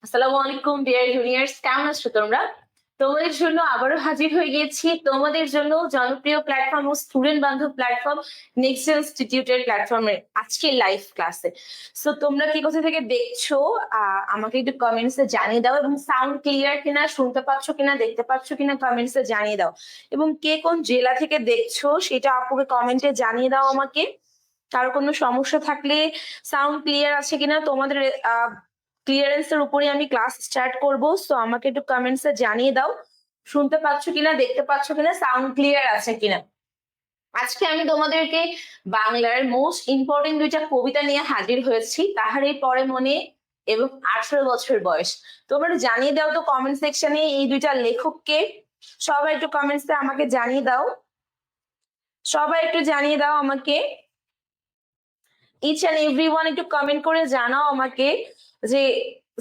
আসসালামু আলাইকুম deer juniors, কেমন আছো তোমরা? তোমাদের জন্য আবারও হাজির হয়ে গিয়েছি, তোমাদের জন্য জনপ্রিয় প্ল্যাটফর্ম ও স্টুডেন্ট বান্ধব প্ল্যাটফর্ম নেক্সট ইনস্টিটিউটের প্ল্যাটফর্মে আজকে লাইভ ক্লাসে। সো তোমরা কি কোথা থেকে দেখছো আমাকে একটু কমেন্টসে জানিয়ে দাও, এবং সাউন্ড ক্লিয়ার কিনা, শুনতে পাচ্ছ কিনা, দেখতে পাচ্ছ কিনা কমেন্টসে জানিয়ে দাও। এবং কে কোন জেলা থেকে দেখছো সেটা আপুকে কমেন্টে জানিয়ে দাও আমাকে। কারো কোনো সমস্যা থাকলে, সাউন্ড ক্লিয়ার আছে কিনা তোমাদের ক্লিয়ারেন্সের উপরে আমি ক্লাস স্টার্ট করব। সো আমাকে একটু কমেন্টসে জানিয়ে দাও শুনতে পাচ্ছ কিনা, দেখতে পাচ্ছ কিনা, সাউন্ড ক্লিয়ার আছে কিনা। আজকে আমি তোমাদেরকে বাংলার মোস্ট ইম্পর্টেন্ট দুইটা কবিতা নিয়ে হাজির হয়েছি, তাহারই পরে মনে এবং 18 বছর বয়স। তোমরা জানিয়ে দাও তো কমেন্ট সেকশনে এই দুইটা লেখককে। সবাই একটু কমেন্টসে আমাকে জানিয়ে দাও, সবাই একটু জানিয়ে দাও আমাকে। ইচ অ্যান্ড এভরিওয়ান একটু কমেন্ট করে জানাও আমাকে যে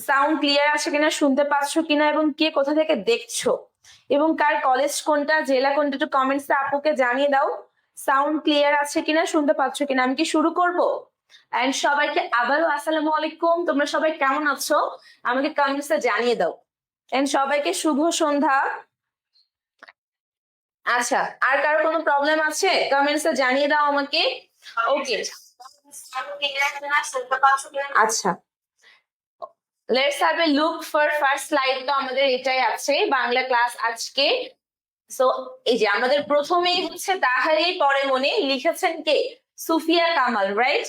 সাউন্ড ক্লিয়ার আছে কিনা, শুনতে পাচ্ছ কিনা, এবং কে কোথা থেকে দেখছো, এবং কার কলেজ কোনটা, জেলা কোনটা, একটু কমেন্টসে আপুকে জানিয়ে দাও সাউন্ড ক্লিয়ার আছে কিনা, শুনতে পাচ্ছ কিনা। আমি কি শুরু করব? এন্ড সবাইকে আবারও আসসালামু আলাইকুম, তোমরা সবাই কেমন আছো আমাকে কমেন্টসে জানিয়ে দাও। এন্ড সবাইকে শুভ সন্ধ্যা। আচ্ছা, আর কারো কোনো প্রবলেম আছে কমেন্টসে জানিয়ে দাও আমাকে। ওকে, আচ্ছা, let's have a look for first slide. তো আমাদের এটাই আছে বাংলা ক্লাস আজকে। সো এই যে আমাদের প্রথমেই হচ্ছে তাহারই পরে মনে, লিখেছেন কে? সুফিয়া কামাল, রাইট?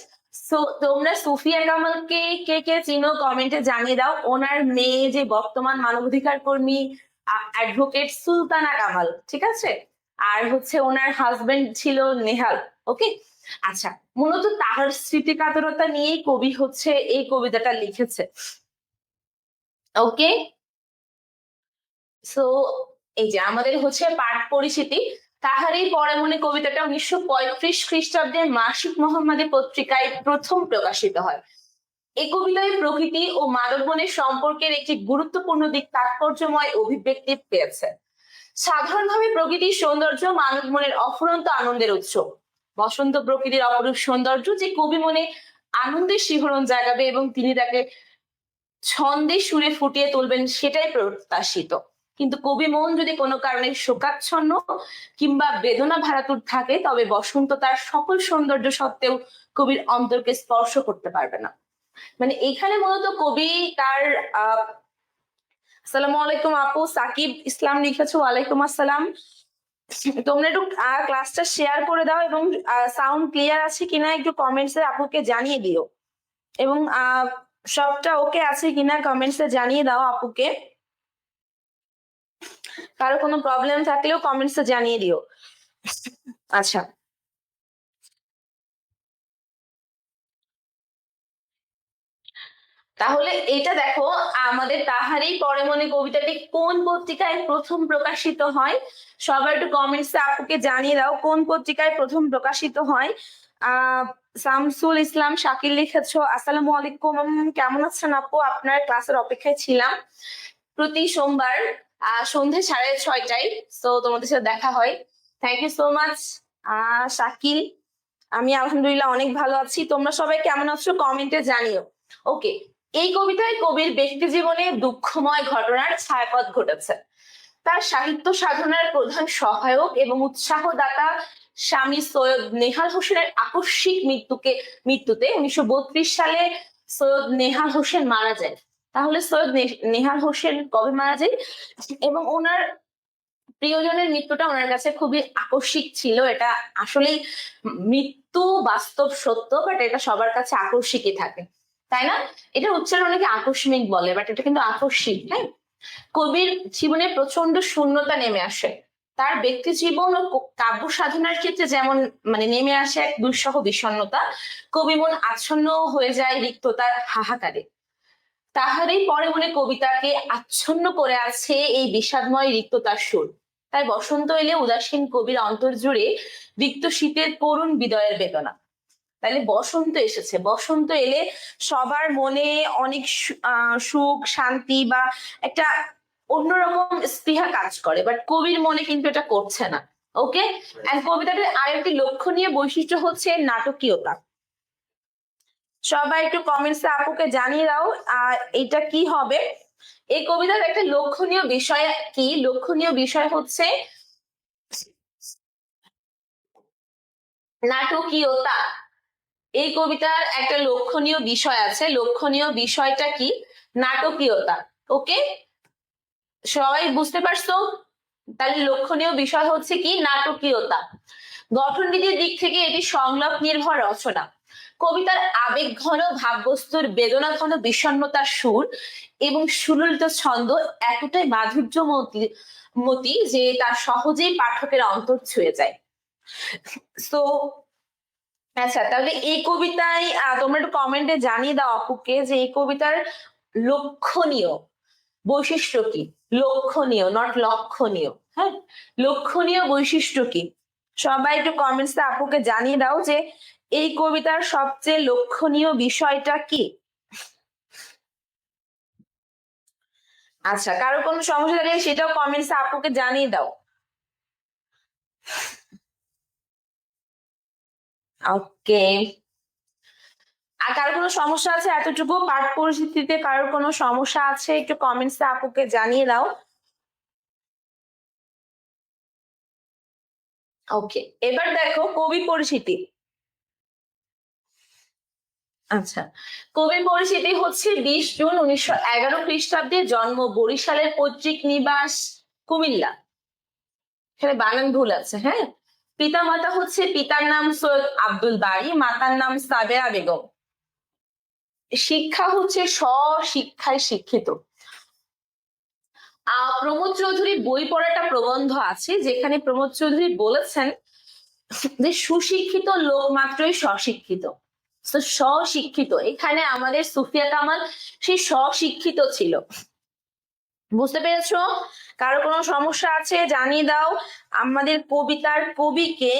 সো তোমরা সুফিয়া কামালকে কে কে চিনো কমেন্টে জানিয়ে দাও। ওনার মেয়ে যে বর্তমান মানবাধিকার কর্মী অ্যাডভোকেট সুলতানা কামাল, ঠিক আছে? আর হচ্ছে ওনার হাজবেন্ড ছিল নেহাল। ওকে, আচ্ছা, মূলত তাহার স্মৃতিকাতরতা নিয়েই কবি হচ্ছে এই কবিতাটা লিখেছে। ওকে, সো এই যে আমাদের হচ্ছে পাঠ পরিচিতি। তাহারই পরে মনে কবিতাটা 1935 খ্রিস্টাব্দে মাসিক মোহাম্মদী পত্রিকায় প্রথম প্রকাশিত হয়। এই কবিতায় প্রকৃতি ও মানবমনের সম্পর্কের একটি গুরুত্বপূর্ণ দিক তাৎপর্যময় অভিব্যক্তি পেয়েছে। সাধারণভাবে প্রকৃতির সৌন্দর্য মানব মনের অফুরন্ত আনন্দের উৎস। বসন্ত প্রকৃতির অপরূপ সৌন্দর্য যে কবি মনে আনন্দের শিহরণ জাগাবে এবং তিনি তাকে ছন্দে সুরে ফুটিয়ে তুলবেন, সেটাই প্রত্যাশিত। কিন্তু কবি মন যদি কোনো কারণে শোকাচ্ছন্ন কিংবা বেদনা ভারাতুর থাকে, তবে বসন্ত তার সকল সৌন্দর্য সত্ত্বেও কবির অন্তরকে স্পর্শ করতে পারবে না। মানে এখানে মূলত কবি তার আসসালামু আলাইকুম আপু, সাকিব ইসলাম লিখেছো, ওয়ালাইকুম আসসালাম। তোমরা একটু ক্লাসটা শেয়ার করে দাও, এবং সাউন্ড ক্লিয়ার আছে কিনা একটু কমেন্টসে আপুকে জানিয়ে দিও, এবং সবটা ওকে আছে কিনা কমেন্টসে জানিয়ে দাও আপুকে। কারো কোনো প্রবলেম থাকলেও কমেন্টসে জানিয়ে দিও। আচ্ছা, তাহলে এটা দেখো, আমাদের তাহারই পরে মনে কবিতাটি কোন পত্রিকায় প্রথম প্রকাশিত হয়? সবাই একটু কমেন্টসে আপুকে জানিয়ে দাও কোন পত্রিকায় প্রথম প্রকাশিত হয়। শামসুল ইসলাম শাকিল লিখেছো, আসসালামু আলাইকুম, কেমন আছেন আপু? আপনার ক্লাসের অপেক্ষায় ছিলাম। প্রতি সোমবার সন্ধ্যে 6:30টায় তো তোমাদের সাথে দেখা হয়। Thank you so much Shakil. আমি আলহামদুলিল্লাহ অনেক ভালো আছি, তোমরা সবাই কেমন আছো কমেন্টে জানিও। ওকে, এই কবিতায় কবির ব্যক্তি জীবনে দুঃখময় ঘটনার ছায়াপথ ঘটেছে। তার সাহিত্য সাধনার প্রধান সহায়ক এবং উৎসাহদাতা স্বামী সৈয়দ নেহাল হোসেনের আকস্মিক মৃত্যুতে 1932 সালে সৈয়দ নেহাল হোসেন মারা যায়। তাহলে সৈয়দ নেহাল হোসেন কবে মারা যায়, এবং ওনার প্রিয়জনের মৃত্যুটা ওনার কাছে খুবই আকস্মিক ছিল। এটা আসলেই মৃত্যু বাস্তব সত্য, বাট এটা সবার কাছে আকস্মিকই থাকে, তাই না? এটা উচ্চারণ অনেকে আকস্মিক বলে, বাট এটা কিন্তু আকস্মিক। হ্যাঁ, কবির জীবনে প্রচন্ড শূন্যতা নেমে আসে। তার ব্যক্তি জীবন ও কাব্য সাধনার ক্ষেত্রে যেমন মানে নেমে আসে এক দুঃসহ বিষণ্ণতা, কবি মন আচ্ছন্ন হয়ে যায় রিক্ততার হাহাকারে। তাহারই পরে মনে কবিতাকে আচ্ছন্ন করে আছে এই বিষাদময় রিক্ততার সুর। তাই বসন্ত এলে উদাসীন কবির অন্তর জুড়ে রিক্ত শীতের করুণ বিদয়ের বেদনা। তাহলে বসন্ত এসেছে, বসন্ত এলে সবার মনে অনেক সুখ শান্তি বা একটা অন্যরকম স্পৃহা কাজ করে, বাট কবির মনে কিন্তু এটা করছে না। ওকে, এন্ড কবিতাটির আরেকটি লক্ষণীয় বৈশিষ্ট্য হচ্ছে নাটকীয়তা। সবাই একটু কমেন্টসে আপুকে জানিয়ে দাও এটা কি হবে। এই কবিতার একটা লক্ষণীয় বিষয় কি? লক্ষণীয় বিষয় হচ্ছে নাটকীয়তা। এই কবিতার একটা লক্ষণীয় বিষয় আছে, লক্ষণীয় বিষয়টা কি? নাটকীয়তা। ওকে, সবাই বুঝতে পারছো? তাহলে লক্ষণীয় বিষয় হচ্ছে কি? নাটকীয়তা। গঠনবিধির দিক থেকে এটি সংলাপ নির্ভর রচনা। কবিতার আবেগ ঘন ভাববস্তুর বেদনা ঘন বিষণ্ণতার সুর এবং সুললিত ছন্দ এতটাই মাধুর্যমতী যে তার সহজেই পাঠকের অন্তর ছুঁয়ে যায়। তো আচ্ছা, তাহলে এই কবিতায় তোমরা একটু কমেন্টে জানিয়ে দাও আপুকে যে এই কবিতার লক্ষণীয় বৈশিষ্ট্য কি? লক্ষণীয়, নট লক্ষণীয়। হ্যাঁ, লক্ষণীয় বৈশিষ্ট্য কি? সবাই একটু কমেন্টসে আপুকে জানিয়ে দাও যে এই কবিতার সবচেয়ে লক্ষণীয় বিষয়টা কি। আচ্ছা, কারো কোনো সমস্যা থাকলে সেটাও কমেন্টসে আপুকে জানিয়ে দাও। ওকে, আর কারো কোনো সমস্যা আছে? এতটুকু পাঠ পরিস্থিতিতে কারোর কোনো সমস্যা আছে একটু কমেন্টসে আপুকে জানিয়ে দাও। ওকে, এবার দেখো কবি পরিচিতি। আচ্ছা, কবি পরিচিতি হচ্ছে 20 জুন 1911 খ্রিস্টাব্দে জন্ম, বরিশালের পৈতৃক নিবাস কুমিল্লা। এখানে বানান ভুল আছে। হ্যাঁ, পিতা মাতা হচ্ছে, পিতার নাম সৈয়দ আব্দুল বারী, মাতার নাম সাবেরা বেগম। শিক্ষা হচ্ছে স্বশিক্ষায় শিক্ষিত। প্রমোদ চৌধুরী বই পড়াটা প্রবন্ধ আছে যেখানে প্রমোদ চৌধুরী বলেছেন যে সুশিক্ষিত লোক মাত্রই স্বশিক্ষিত। স্বশিক্ষিত, এখানে আমাদের সুফিয়া কামাল সেই স্বশিক্ষিত ছিল। বুঝতে পেরেছো? কারো কোনো সমস্যা আছে জানিয়ে দাও। আমাদের কবিতার কবিকে,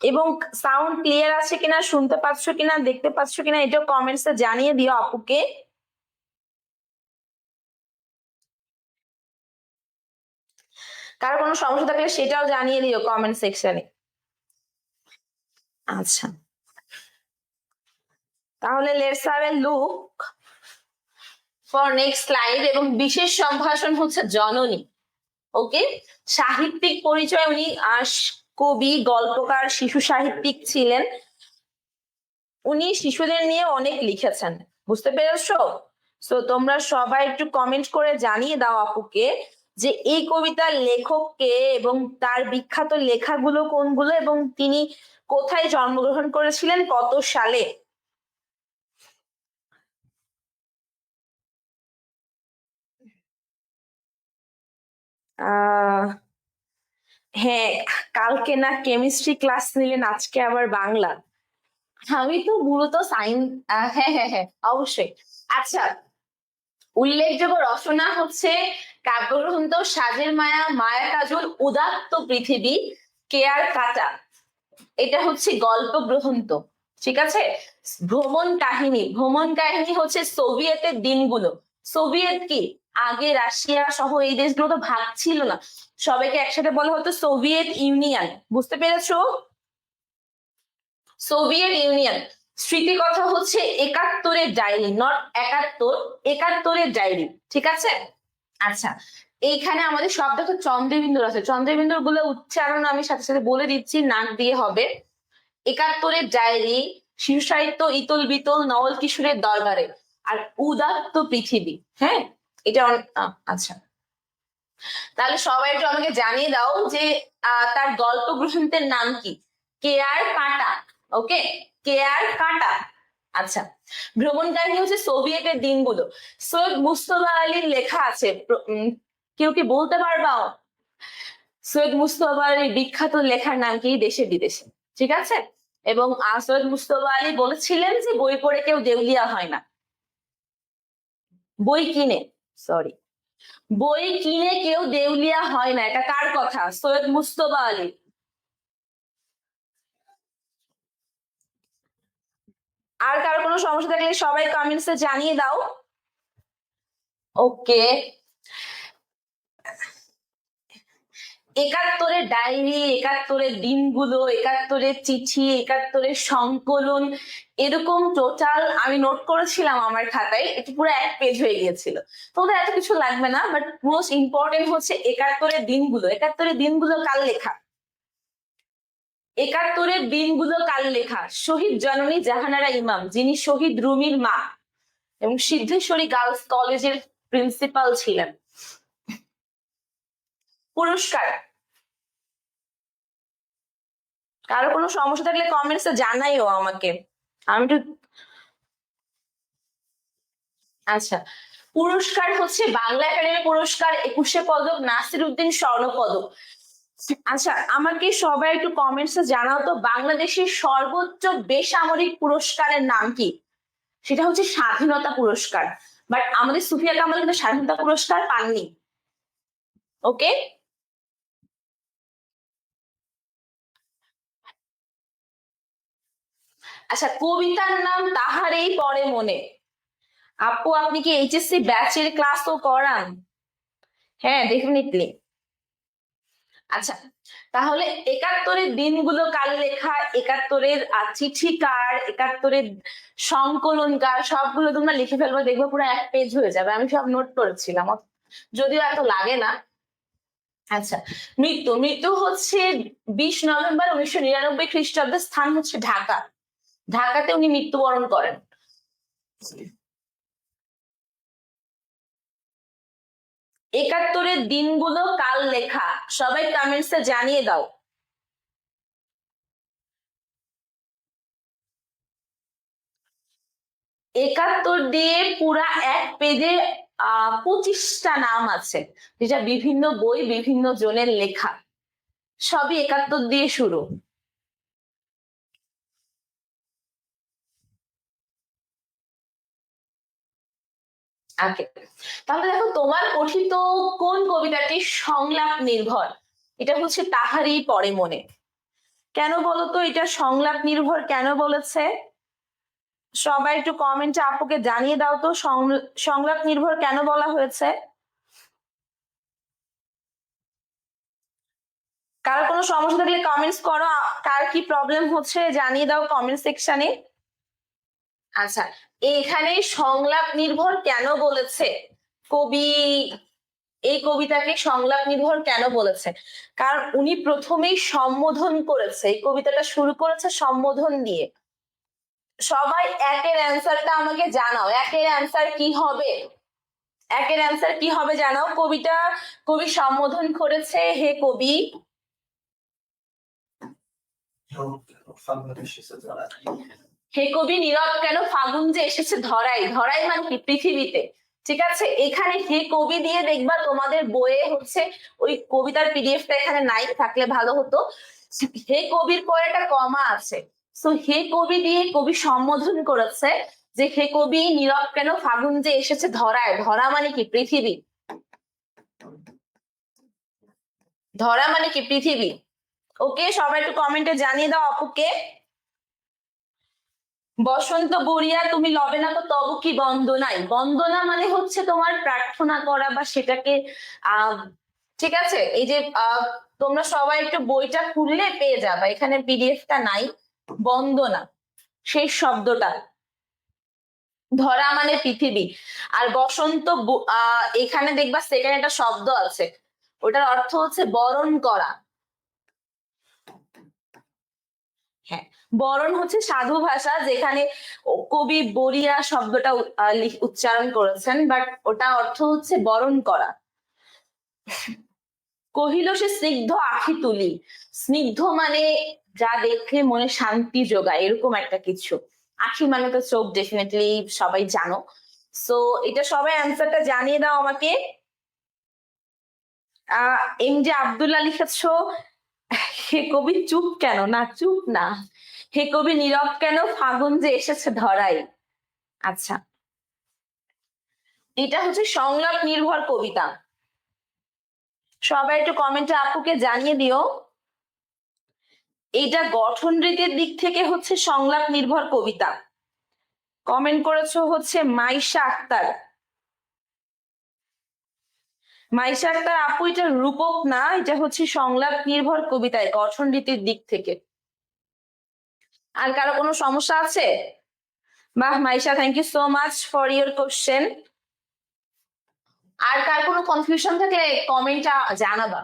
এবং সাউন্ড ক্লিয়ার আছে কিনা, শুনতে পাচ্ছ কিনা, দেখতে পাচ্ছ কিনা, এটাও কমেন্টসে জানিয়ে দিও আপুকে। কারো কোনো সমস্যা থাকলে সেটাও জানিয়ে দিও কমেন্ট সেকশনে। আচ্ছা, তাহলে let's have a look for next slide. এবং বিশেষ সম্ভাষণ হচ্ছে জননী। ওকে, সাহিত্যিক পরিচয়, উনি কবি, গল্পকার, শিশু সাহিত্যিক ছিলেন। উনি শিশুদের নিয়ে অনেক লিখেছেন। বুঝতে পেরেছো? তো তোমরা সবাই একটু কমেন্ট করে জানিয়ে দাও আপুকে যে এই কবিতার লেখক কে এবং তার বিখ্যাত লেখাগুলো কোনগুলো এবং তিনি কোথায় জন্মগ্রহণ করেছিলেন, কত সালে। হ্যাঁ, কালকে না কেমিস্ট্রি ক্লাস নিলেন, আজকে আবার বাংলা। আমি তো মূলত সায়েন্স। হ্যাঁ হ্যাঁ হ্যাঁ, অবশ্যই। আচ্ছা, উল্লেখযোগ্য রচনা হচ্ছে কাব্যগ্রন্থ সাজের মায়া, মায়া কাজল, উদাত্ত পৃথিবী, কেয়ার কাটা। এটা হচ্ছে গল্প গ্রন্থ। ঠিক আছে। ভ্রমণ কাহিনী, ভ্রমণ কাহিনী হচ্ছে সোভিয়েতের দিনগুলো। সোভিয়েত কি, আগে রাশিয়া সহ এই দেশগুলো তো ভাগ ছিল না, সবাইকে একসাথে বলা হতো সোভিয়েত ইউনিয়ন। বুঝতে পেরেছো? Soviet union. স্মৃতিকথা হচ্ছে 71-এর ডায়েরি, নট 71, 71-এর ডায়েরি। ঠিক আছে। আচ্ছা, এইখানে আমাদের সব দেখো চন্দ্রবিন্দুর আছে, চন্দ্রবিন্দুর গুলো উচ্চারণ আমি সাথে সাথে বলে দিচ্ছি, নাক দিয়ে হবে। 71-এর ডায়েরি, শিশু সাহিত্য, ইতল বিতল, নবল কিশোরের দরবারে, আর উদাত্ত পৃথিবী। হ্যাঁ, এটা আচ্ছা, তাহলে সবাই একটু আমাকে জানিয়ে দাও যে তার গল্প গ্রন্থের নাম কি? কেয়ার কাটা। ওকে, কেয়ার কাটা। আচ্ছা, ভ্রমণ কাহিনী হচ্ছে সোভিয়েতের দিনগুলো। সৈয়দ মুস্তফা আলীর লেখা আছে, কেউ কি বলতে পারবা? সৈয়দ মুস্তফা আলীর বিখ্যাত লেখার নাম কি? দেশে বিদেশে। ঠিক আছে। এবং সৈয়দ মুস্তফা আলী বলেছিলেন যে বই পড়ে কেউ দেউলিয়া হয় না, বই কিনে, সরি, বই কিনে কেউ দেউলিয়া হয় না। এটা কার কথা? সৈয়দ মুস্তফা আলী। আর কারো কোনো সমস্যা থাকলে সবাই কমেন্টসে জানিয়ে দাও। ওকে, একাত্তরের ডায়েরি, একাত্তরের দিনগুলো, একাত্তরের চিঠি, একাত্তরের সংকলন, এরকম টোটাল আমি নোট করেছিলাম আমার খাতায়, এটা পুরো 1 পেজ হয়ে গিয়েছিল। তোমাদের এত কিছু লাগবে না, বাট মোস্ট ইম্পর্টেন্ট হচ্ছে একাত্তরের দিনগুলো। একাত্তরের দিনগুলো কার লেখা? একাত্তরের দিনগুলো কার লেখা? শহীদ জননী জাহানারা ইমাম, যিনি শহীদ রুমির মা এবং সিদ্ধেশ্বরী গার্লস কলেজের প্রিন্সিপাল ছিলেন। পুরস্কার, কারো কোনো সমস্যা থাকলে কমেন্টসে জানাইও আমাকে, আমি একটু। আচ্ছা, পুরস্কার হচ্ছে বাংলা একাডেমি পুরস্কার, 21শে পদক, নাসির উদ্দিন স্বর্ণ পদক। আচ্ছা, আমাকে সবাই একটু কমেন্টসে জানাও তো, বাংলাদেশের সর্বোচ্চ বেসামরিক পুরস্কারের নাম কি? সেটা হচ্ছে স্বাধীনতা পুরস্কার, বাট আমাদের সুফিয়া কামাল কিন্তু স্বাধীনতা পুরস্কার পাননি। ওকে, আচ্ছা, কবিতার নাম তাহারেই পড়ে মনে। আপু, আপনি কি এইচএসসি ব্যাচের ক্লাসও করান? হ্যাঁ, ডেফিনেটলি। আচ্ছা, তাহলে একাত্তরের দিনগুলো কার লেখা, একাত্তরের চিঠি কার, একাত্তরের সংকলন কার, সবগুলো তোমরা লিখে ফেলবো, দেখবো পুরো 1 পেজ হয়ে যাবে। আমি সব নোট করেছিলাম, যদিও এত লাগে না। আচ্ছা, মৃত্যু, মৃত্যু হচ্ছে 20 নভেম্বর 1999 খ্রিস্টাব্দে, স্থান হচ্ছে ঢাকা। ঢাকাতে উনি মৃত্যুবরণ করেন। একাত্তরের দিনগুলো কার লেখা? সবাই কমেন্টসে জানিয়ে দাও। একাত্তর দিয়ে পুরা 1 পেজে 25টা নাম আছে, যেটা বিভিন্ন বই বিভিন্ন জনের লেখা, সবই একাত্তর দিয়ে শুরু। ওকে, তাহলে দেখো, তোমার পঠিত কোন কবিতাটি সংলাপ নির্ভর? এটা হচ্ছে তাহারই পড়ে মনে। কেন বলতো এটা সংলাপ নির্ভর কেন বলেছে? সবাই একটু কমেন্টে আপুকে জানিয়ে দাও তো, সংলাপ নির্ভর কেন বলা হয়েছে? কার কোনো সমস্যা থাকলে কমেন্টস করো, কার কি প্রবলেম হচ্ছে জানিয়ে দাও কমেন্ট সেকশনে। আচ্ছা, এখানে সংলাপ নির্ভর কেন বলেছে কবি? এই কবিতাকে সংলাপ নির্ভর কেন বলেছে? কারণ উনি প্রথমেই সম্বোধন করেছে, এই কবিতাটা শুরু করেছে সম্বোধন দিয়ে। সবাই একের অ্যান্সারটা আমাকে জানাও, একের অ্যান্সার কি হবে? একের অ্যান্সার কি হবে জানাও। কবি সম্বোধন করেছে, হে কবি। হে কবি, নীরব কেন ফাগুন যে এসেছে ধরাই। ধরাই মানে কি? পৃথিবীতে। ঠিক আছে, এখানে হে কবি দিয়ে দেখবা তোমাদের বইয়ে হচ্ছে ওই কবিতার পিডিএফটা এখানে নাই, থাকলে ভালো হতো। হে কবির পরে একটা কমা আছে, তো হে কবি দিয়ে কবি সম্বোধন করেছে যে হে কবি, নীরব কেন ফাগুন যে এসেছে ধরায়। ধরা মানে কি? পৃথিবী। ধরা মানে কি? পৃথিবী। ওকে, সবাই একটু কমেন্টে জানিয়ে দাও আপুকে। বসন্ত বরিয়া তুমি লবে না তো তবু কি বন্দনাই। বন্দনা মানে হচ্ছে তোমার প্রার্থনা করা বা সেটাকে ঠিক আছে, এই যে তোমরা সবাই একটু বইটা খুললে পেয়ে যাবে, এখানে পিডিএফটা নাই। বন্দনা সেই শব্দটা। ধরা মানে পৃথিবী, আর বসন্ত এখানে দেখবা সেকেন্ড একটা শব্দ আছে, ওটার অর্থ হচ্ছে বরণ করা। হ্যাঁ, বরণ হচ্ছে সাধু ভাষা, যেখানে কবি বরিয়া শব্দটা উচ্চারণ করেছেন, বাট ওটা অর্থ হচ্ছে বরণ করা। কহিল সে স্নিগ্ধ আখি তুলি। স্নিগ্ধ মানে যা দেখে মনে শান্তি যোগায়, এরকম একটা কিছু। আখি মানে তো চোখ, ডেফিনেটলি সবাই জানো। সো এটা সবাই অ্যান্সারটা জানিয়ে দাও আমাকে। এম জে আব্দুল্লাহ লিখেছো, হে কবি চুপ কেন? না, চুপ না, হে কবি নীরব কেন ফাগুন যে এসেছে ধরাই। আচ্ছা, এটা হচ্ছে সংলাপ নির্ভর কবিতা। সবাই একটু কমেন্টে আপুকে জানিয়ে দিও। এটা গঠন রীতির দিক থেকে হচ্ছে সংলাপ নির্ভর কবিতা। কমেন্ট করেছো হচ্ছে মাইশা আক্তার। মাইশা আক্তার আপু, এটা রূপক না, এটা হচ্ছে সংলাপ নির্ভর কবিতায় গঠন রীতির দিক থেকে। আর কারো কোনো সমস্যা আছে? বাহ Maisha, thank you so much for your question. আর কার কোনো কনফিউশন থাকলে কমেন্টটা জানাবা।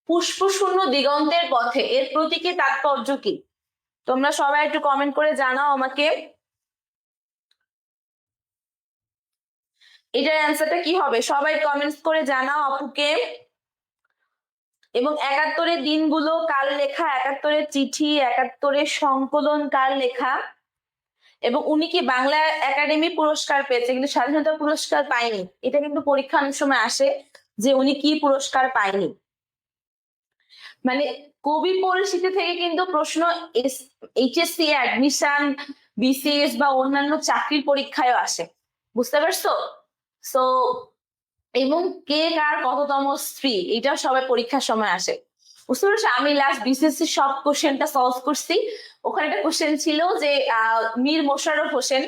পুষ্পশূন্য দিগন্তের পথে এর প্রতীকী তাৎপর্য কি? তোমরা সবাই একটু কমেন্ট করে জানাও আমাকে। এটার অ্যান্সারটা কি হবে? সবাই কমেন্টস করে জানাও আপুকে। এবং ৭১-এর দিনগুলো কার লেখা? ৭১-এর চিঠি, ৭১-এর সংকলন কার লেখা? এবং উনি কি বাংলা একাডেমি পুরস্কার পেয়েছে, কিন্তু স্বাধীনতা পুরস্কার পায়নি। এটা কিন্তু পরীক্ষা অনেক সময় আসে যে উনি কি পুরস্কার পায়নি। মানে কবি পরিচিতি থেকে কিন্তু প্রশ্ন এইচএসসি অ্যাডমিশন, বিসিএস বা অন্যান্য চাকরির পরীক্ষায় আসে, বুঝতে পারছো? সো এবং কে কার কততম স্ত্রী, এটা সবাই পরীক্ষার সময় আসে, বুঝতে পারছো? আমি লাস্ট বিসিএসসি সব কোশ্চেনটা সলভ করছি। ওখানে একটা কোশ্চেন ছিল যে মীর মোশাররফ হোসেন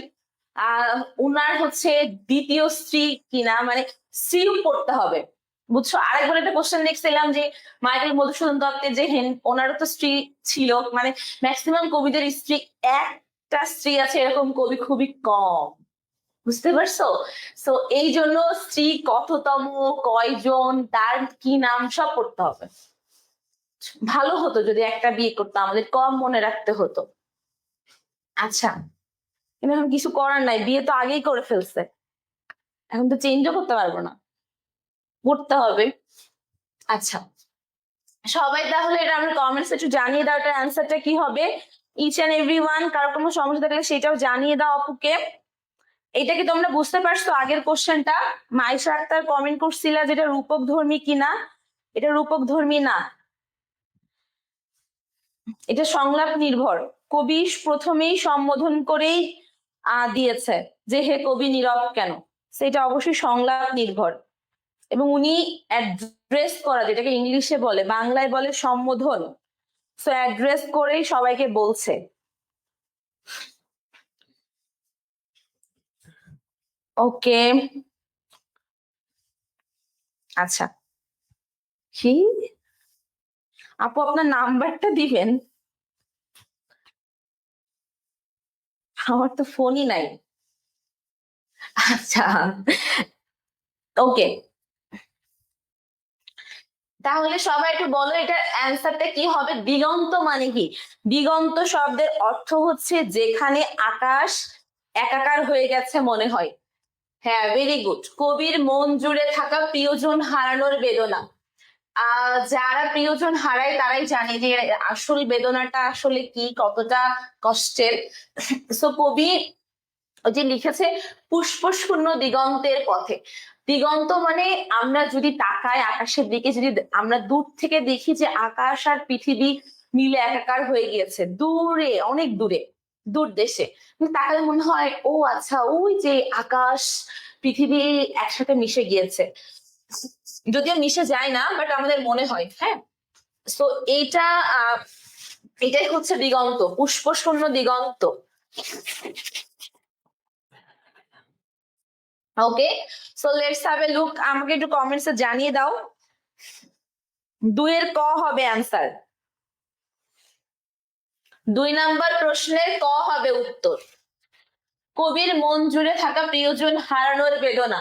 উনার হচ্ছে দ্বিতীয় স্ত্রী কিনা, মানে স্ত্রীও পড়তে হবে, বুঝছো? আরেকবার একটা কোশ্চেন দেখছিলাম যে মাইকেল মধুসূদন দত্তের যে ওনারও তো স্ত্রী ছিল, মানে ম্যাক্সিমাম কবিদের স্ত্রী, একটা স্ত্রী আছে এরকম কবি খুবই কম, বুঝতে পারছো? তো এই জন্য স্ত্রী কততম, কয়জন, তার কি নাম, সব পড়তে হবে। ভালো হতো যদি একটা বিয়ে করতো, আমাদের কম মনে রাখতে হতো। আচ্ছা, কিন্তু এখন কিছু করার নাই, বিয়ে তো আগেই করে ফেলছে, এখন তো চেঞ্জও করতে পারবো না, পড়তে হবে। আচ্ছা সবাই তাহলে এটা আমরা কমেন্টস একটু জানিয়ে দাও, এটার অ্যান্সারটা কি হবে। ইচ এন্ড এভরিওয়ান, কারো কোনো সমস্যা থাকলে সেটাও জানিয়ে দাও আপুকে। এটা কি তোমরা বুঝতে পারছো আগের কোশ্চেনটা? মাইশা আক্তার কমেন্ট করছিল যেটা রূপক ধর্মী কিনা, এটা রূপক ধর্মী না, এটা সংলাপ নির্ভর। কবি প্রথমেই সম্বোধন করেই দিয়েছে যে হে কবি নীরব কেন, সেটা অবশ্যই সংলাপ নির্ভর। এবং উনি অ্যাড্রেস করা, যেটাকে ইংলিশে বলে, বাংলায় বলে সম্বোধন, সো অ্যাড্রেস করেই সবাইকে বলছে। ওকে আচ্ছা, কি আপু আপনার নাম্বারটা দিবেন? আমার তো ফোনই নাই। আচ্ছা ওকে, তাহলে সবাই একটু বলো এটার অ্যান্সারটা কি হবে। দিগন্ত মানে কি? দিগন্ত শব্দের অর্থ হচ্ছে যেখানে আকাশ একাকার হয়ে গেছে মনে হয়। হ্যাঁ ভেরি গুড। কবির মন জুড়ে থাকা প্রিয়জন হারানোর বেদনা। যারা প্রিয়জন হারায় তারাই জানে যে আসল বেদনাটা আসলে কি, কতটা কষ্টের। সো কবি যে লিখেছে পুষ্প শূন্য দিগন্তের পথে। দিগন্ত মানে আমরা যদি তাকাই আকাশের দিকে, যদি আমরা দূর থেকে দেখি যে আকাশ আর পৃথিবী মিলে একাকার হয়ে গিয়েছে, দূরে, অনেক দূরে, দূর দেশে, তাকালে মনে হয় ও আচ্ছা ওই যে আকাশ পৃথিবী একসাথে মিশে গিয়েছে, যদিও মিশে যায় না বাট আমাদের মনে হয়। হ্যাঁ, সো এইটা এটাই হচ্ছে দিগন্ত, পুষ্প শূন্য দিগন্ত। Okay, so let's have a look. আমাকে একটু কমেন্টসে জানিয়ে দাও 2-এর ক হবে অ্যান্সার। 2 নাম্বার প্রশ্নের ক হবে উত্তর। কবির মন জুড়ে থাকা প্রিয়জন হারানোর বেদনা।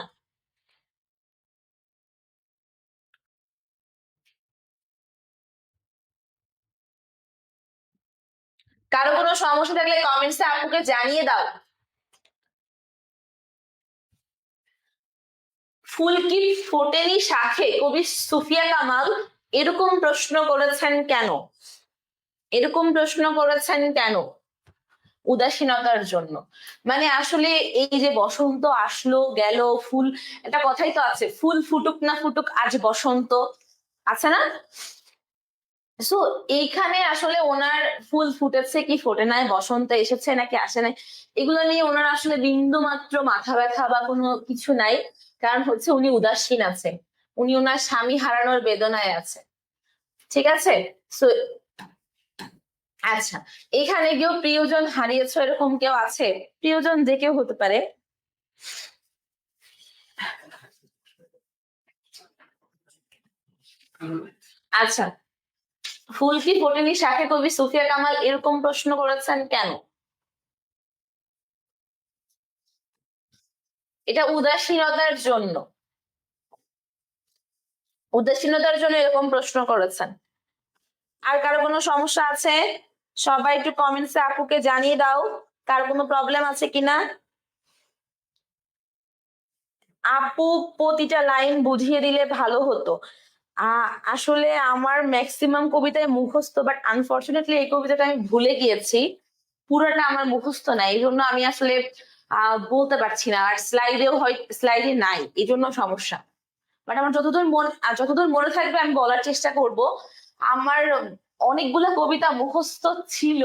কারো কোনো সমস্যা থাকলে কমেন্টসে আপুকে জানিয়ে দাও। ফুল কি ফোটেনি শাখে, কবি সুফিয়া কামাল এরকম প্রশ্ন করেছেন কেন? এরকম প্রশ্ন করেছেন কেন? উদাসীনতার জন্য। মানে আসলে এই যে বসন্ত আসলো গেল, ফুল, একটা কথাই তো আছে, ফুল ফুটুক না ফুটুক আজ বসন্ত, আছে না? সো এইখানে আসলে ওনার ফুল ফুটেছে কি ফোটে নাই, বসন্ত এসেছে নাকি আসে নাই, এগুলো নিয়ে ওনার আসলে বিন্দু মাত্র মাথা ব্যথা বা কোনো কিছু নাই। কারণ হচ্ছে উনি উদাসীন আছে, উনি ওনার স্বামী হারানোর বেদনায় আছে। ঠিক আছে, সো আচ্ছা, এখানে কেউ প্রিয়জন হারিয়েছো এরকম কেউ আছে? প্রিয়জন যে কেউ হতে পারে। আচ্ছা, ফুল কি ফোটেনি শাখে কবি সুফিয়া কামাল এরকম প্রশ্ন করেছেন কেন? এটা উদাসীনতার জন্য, উদাসীনতার জন্য এরকম প্রশ্ন করেছেন। আর কারো কোনো সমস্যা আছে? সবাই একটু কমেন্টসে আপুকে জানিয়ে দাও কার কোনো প্রবলেম আছে কিনা। আপু প্রতিটা লাইন বুঝিয়ে দিলে ভালো হতো। আসলে আমার ম্যাক্সিমাম কবিতায় মুখস্থ, বাট আনফরচুনেটলি এই কবিতাটা আমি ভুলে গিয়েছি, পুরোটা আমার মুখস্থ নাই, এই জন্য আমি আসলে বলতে পারছি না, আর স্লাইডে নাই, এই জন্য সমস্যা। বাট আমার যতদূর মনে থাকবে আমি বলার চেষ্টা করব। আমার অনেকগুলা কবিতা মুখস্থ ছিল,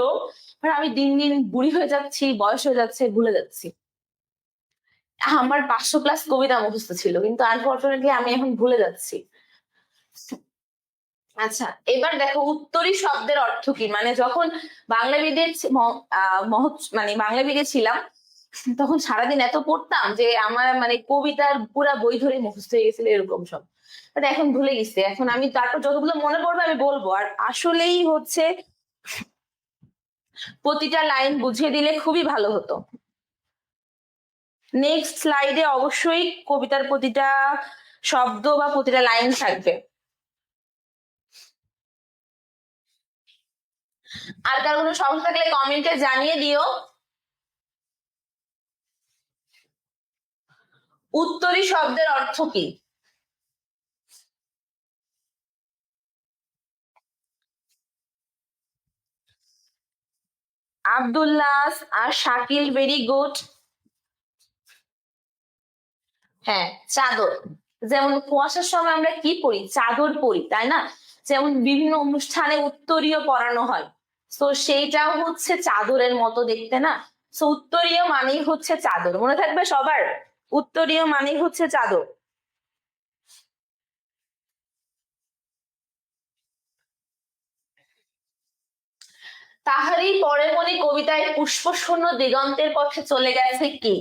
বাট আমি দিন দিন বুড়ি হয়ে যাচ্ছি, বয়স হয়ে যাচ্ছে, ভুলে যাচ্ছি। আমার 500+ কবিতা মুখস্থ ছিল, কিন্তু আনফরচুনেটলি আমি এখন ভুলে যাচ্ছি। আচ্ছা, এবার দেখো উত্তরী শব্দের অর্থ কি। মানে যখন বাংলা বিদে মানে বাংলা বিদে ছিলাম, তখন সারাদিন এত পড়তাম যে আমার মানে কবিতার পুরা বই ধরে মুখস্থ হয়ে গেছিল এরকম সব। বাট এখন ভুলে গেছি, এখন আমি তারপর যতগুলো মনে পড়বে আমি বলবো। আর আসলেই হচ্ছে প্রতিটা লাইন বুঝিয়ে দিলে খুবই ভালো হতো। নেক্সট স্লাইডে অবশ্যই কবিতার প্রতিটা শব্দ বা প্রতিটা লাইন থাকবে। আর কার কোনো সমস্যা থাকলে কমেন্টে জানিয়ে দিও। উত্তরী শব্দের অর্থ কি? আব্দুল্লাহ আর শাকিল, ভেরি গুড। হ্যাঁ, চাদর। যেমন কুয়াশার সময় আমরা কি পরি, চাদর পরি, তাই না? যেমন বিভিন্ন অনুষ্ঠানে উত্তরীয় পরানো হয়, তো সেইটাও হচ্ছে চাদরের মতো দেখতে না। তো উত্তরীয় মানেই হচ্ছে চাদর, মনে থাকবে সবার, উত্তরীয় মানেই হচ্ছে চাদর। তাহারই পরে মনে কবিতায় পুষ্পশূন্য দিগন্তের পথে চলে গেছে কি?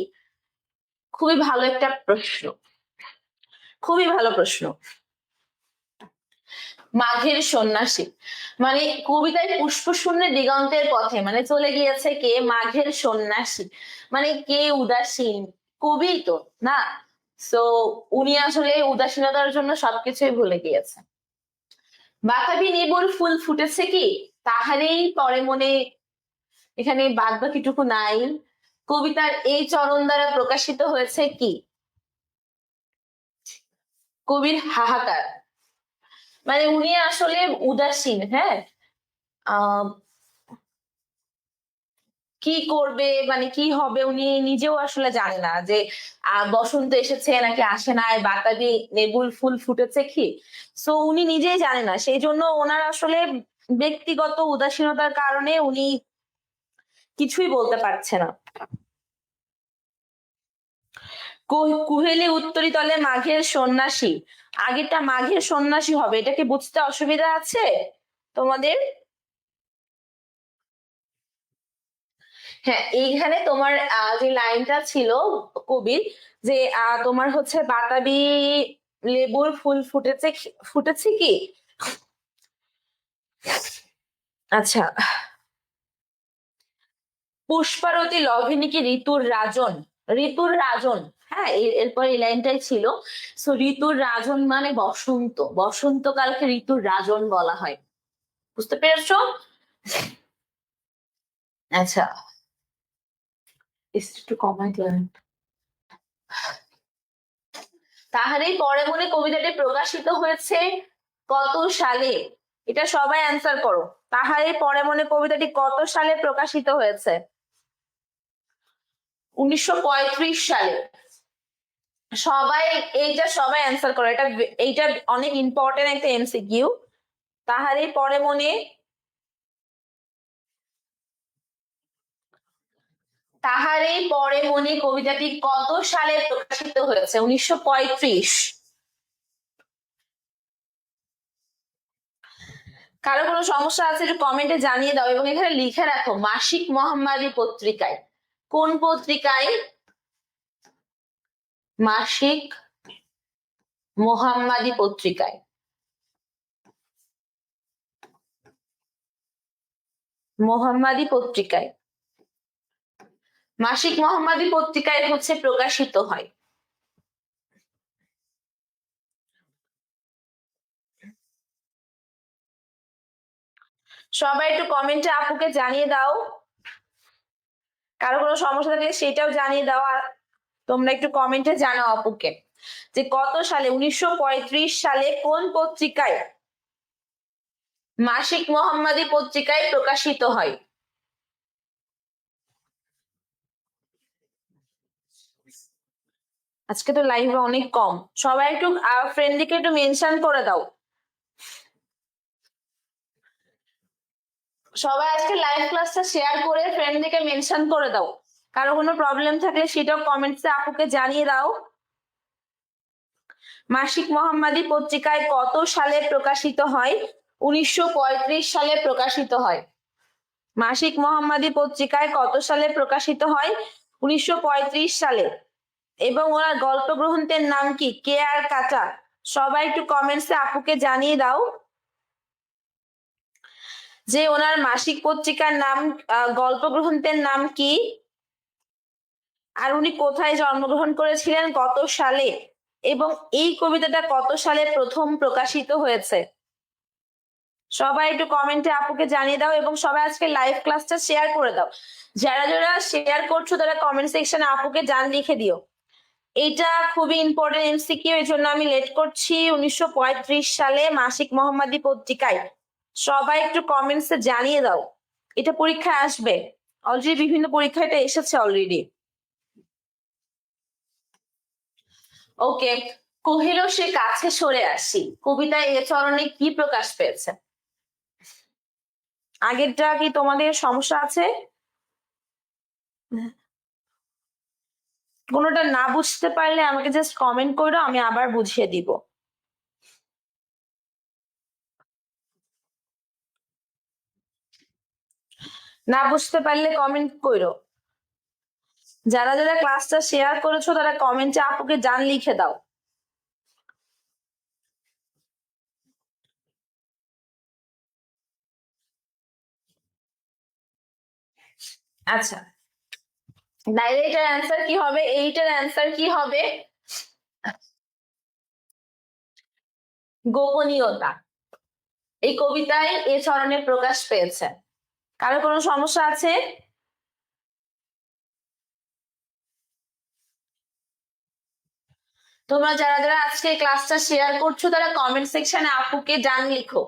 খুবই ভালো একটা প্রশ্ন, খুবই ভালো প্রশ্ন। মাঘের সন্ন্যাসী। মানে কবিতায় পুষ্পশূন্য দিগন্তের পথে মানে চলে গিয়েছে কে? মাঘের সন্ন্যাসী। মানে কে উদাসীন? কবি তো না। তো উনি আসলে উদাসীনতার জন্য সবকিছুই ভুলে গিয়েছে। বাতাবি নেবুর ফুল ফুটেছে কি? তাহারেই পরে মনে, এখানে বাদ বাকিটুকু নাই। কবিতার এই চরণ দ্বারা প্রকাশিত হয়েছে কি? কবির হাহাকার। মানে উনি আসলে উদাসীন, হ্যাঁ। আহ কি করবে, মানে কি হবে উনি নিজেও আসলে জানে না, যে বসন্ত এসেছে নাকি আসে নাই, বাতাবি নেবুল ফুল ফুটেছে কি। সো উনি নিজেই জানে না, সেই জন্য ওনার আসলে ব্যক্তিগত উদাসীনতার কারণে উনি কিছুই বলতে পারছে না। কুহেলি উত্তরি তলে মাঘের সন্ন্যাসী। আগেরটা মাঘের সন্ন্যাসী হবে, এটাকে বুঝতে অসুবিধা আছে তোমাদের? হ্যাঁ, এইখানে তোমার যে লাইনটা ছিল কবির, যে তোমার হচ্ছে বাতাবি লেবুর ফুল ফুটেছে, ফুটেছে কি? আচ্ছা, পুষ্পারতী লভিনী কি ঋতুর রাজন? ঋতুর রাজন, হ্যাঁ, এরপর এই লাইনটাই ছিল। সো ঋতুর রাজন মানে বসন্ত, বসন্তকালকে ঋতুর রাজন বলা হয়। বুঝতে পেরেছো? আচ্ছা, একটু কমাই দিলাম। তাহারই পরে মনে কবিতাটি প্রকাশিত হয়েছে কত সালে? এটা সবাই অ্যান্সার করো। তাহারই পরে মনে কবিতাটি কত সালে প্রকাশিত হয়েছে? 1935 সালে। সবাই এইটা সবাই অ্যান্সার করো, এইটা অনেক ইম্পর্টেন্ট একটা এমসিকিউ। তাহারই পরে মনে, তাহারই পরে মনে কবিতাটি কত সালে প্রকাশিত হয়েছে? 1935। কারো কোনো সমস্যা আছে একটু কমেন্টে জানিয়ে দাও, এবং এখানে লিখে রাখো মাসিক মোহাম্মদী পত্রিকায়। কোন পত্রিকায়? মাসিক মোহাম্মদী পত্রিকায়। মোহাম্মদী পত্রিকায়, মাসিক মোহাম্মদী পত্রিকায় হচ্ছে প্রকাশিত হয়। সবাই একটু কমেন্টে আপুকে জানিয়ে দাও, কারো কোনো সমস্যা থাকলে সেটাও জানিয়ে দাও। আর তোমরা একটু কমেন্টে জানাও আপুকে যে কত সালে, 1935 সালে কোন পত্রিকায়, মাসিক মোহাম্মদী পত্রিকায় প্রকাশিত হয়। আজকে তো লাইভে অনেক কম, সবাই একটু ফ্রেন্ডলিকে একটু মেনশন করে দাও। সবাই আজকে লাইভ ক্লাসটা শেয়ার করে ফ্রেন্ডলিকে মেনশন করে দাও। কারো কোনো প্রবলেম থাকলে সেটাও কমেন্টসে আপুকে জানিয়ে দাও। মাসিক মোহাম্মদী পত্রিকায় কত সালে প্রকাশিত হয়? 1935 সালে প্রকাশিত হয়। মাসিক মোহাম্মদী পত্রিকায় কত সালে প্রকাশিত হয়? 1935 সালে। এবং ওনার গল্প গ্রন্থের নাম কি? কে আর কাটা। সবাই একটু কমেন্টসে আপুকে জানিয়ে দাও যে ওনার মাসিক পত্রিকার নাম, গল্প গ্রন্থের নাম কি, আর উনি কোথায় জন্মগ্রহণ করেছিলেন, কত সালে, এবং এই কবিতাটা কত সালে প্রথম প্রকাশিত হয়েছে। সবাই একটু কমেন্টে আপুকে জানিয়ে দাও এবং সবাই আজকে লাইভ ক্লাসটা শেয়ার করে দাও। যারা যারা শেয়ার করছো তারা কমেন্ট সেকশনে আপুকে জান লিখে দিও। এটা খুবই ইম্পর্টেন্ট এমসিকিউ, এর জন্য আমি লেট করছি। 1935 সালে মাসিক মোহাম্মদী পত্রিকায়, সবাই একটু কমেন্টসে জানিয়ে দাও। এটা পরীক্ষায় আসবে, অলরেডি বিভিন্ন পরীক্ষায় এটা এসেছে অলরেডি। ওকে, কহিল সে কাছে সরে আসি কবিতায় এ চরণে কি প্রকাশ পেয়েছে? আগেরটা কি তোমাদের সমস্যা আছে? কোনোটা না বুঝতে পারলে আমাকে জাস্ট কমেন্ট করো, আমি আবার বুঝিয়ে দিব। না বুঝতে পারলে কমেন্ট করো। যারা যারা ক্লাসটা শেয়ার করেছো তারা কমেন্টে আপুকে জান লিখে দাও। আচ্ছা, তাইলে এটার অ্যান্সার কি হবে? এইটার অ্যান্সার কি হবে? গোপনীয়তা। এই কবিতায় এ চরণে প্রকাশ পেয়েছে। কারো কোনো সমস্যা আছে? তোমরা যারা যারা আজকে ক্লাসটা শেয়ার করছো তারা কমেন্ট সেকশনে আপুকে জান লিখো।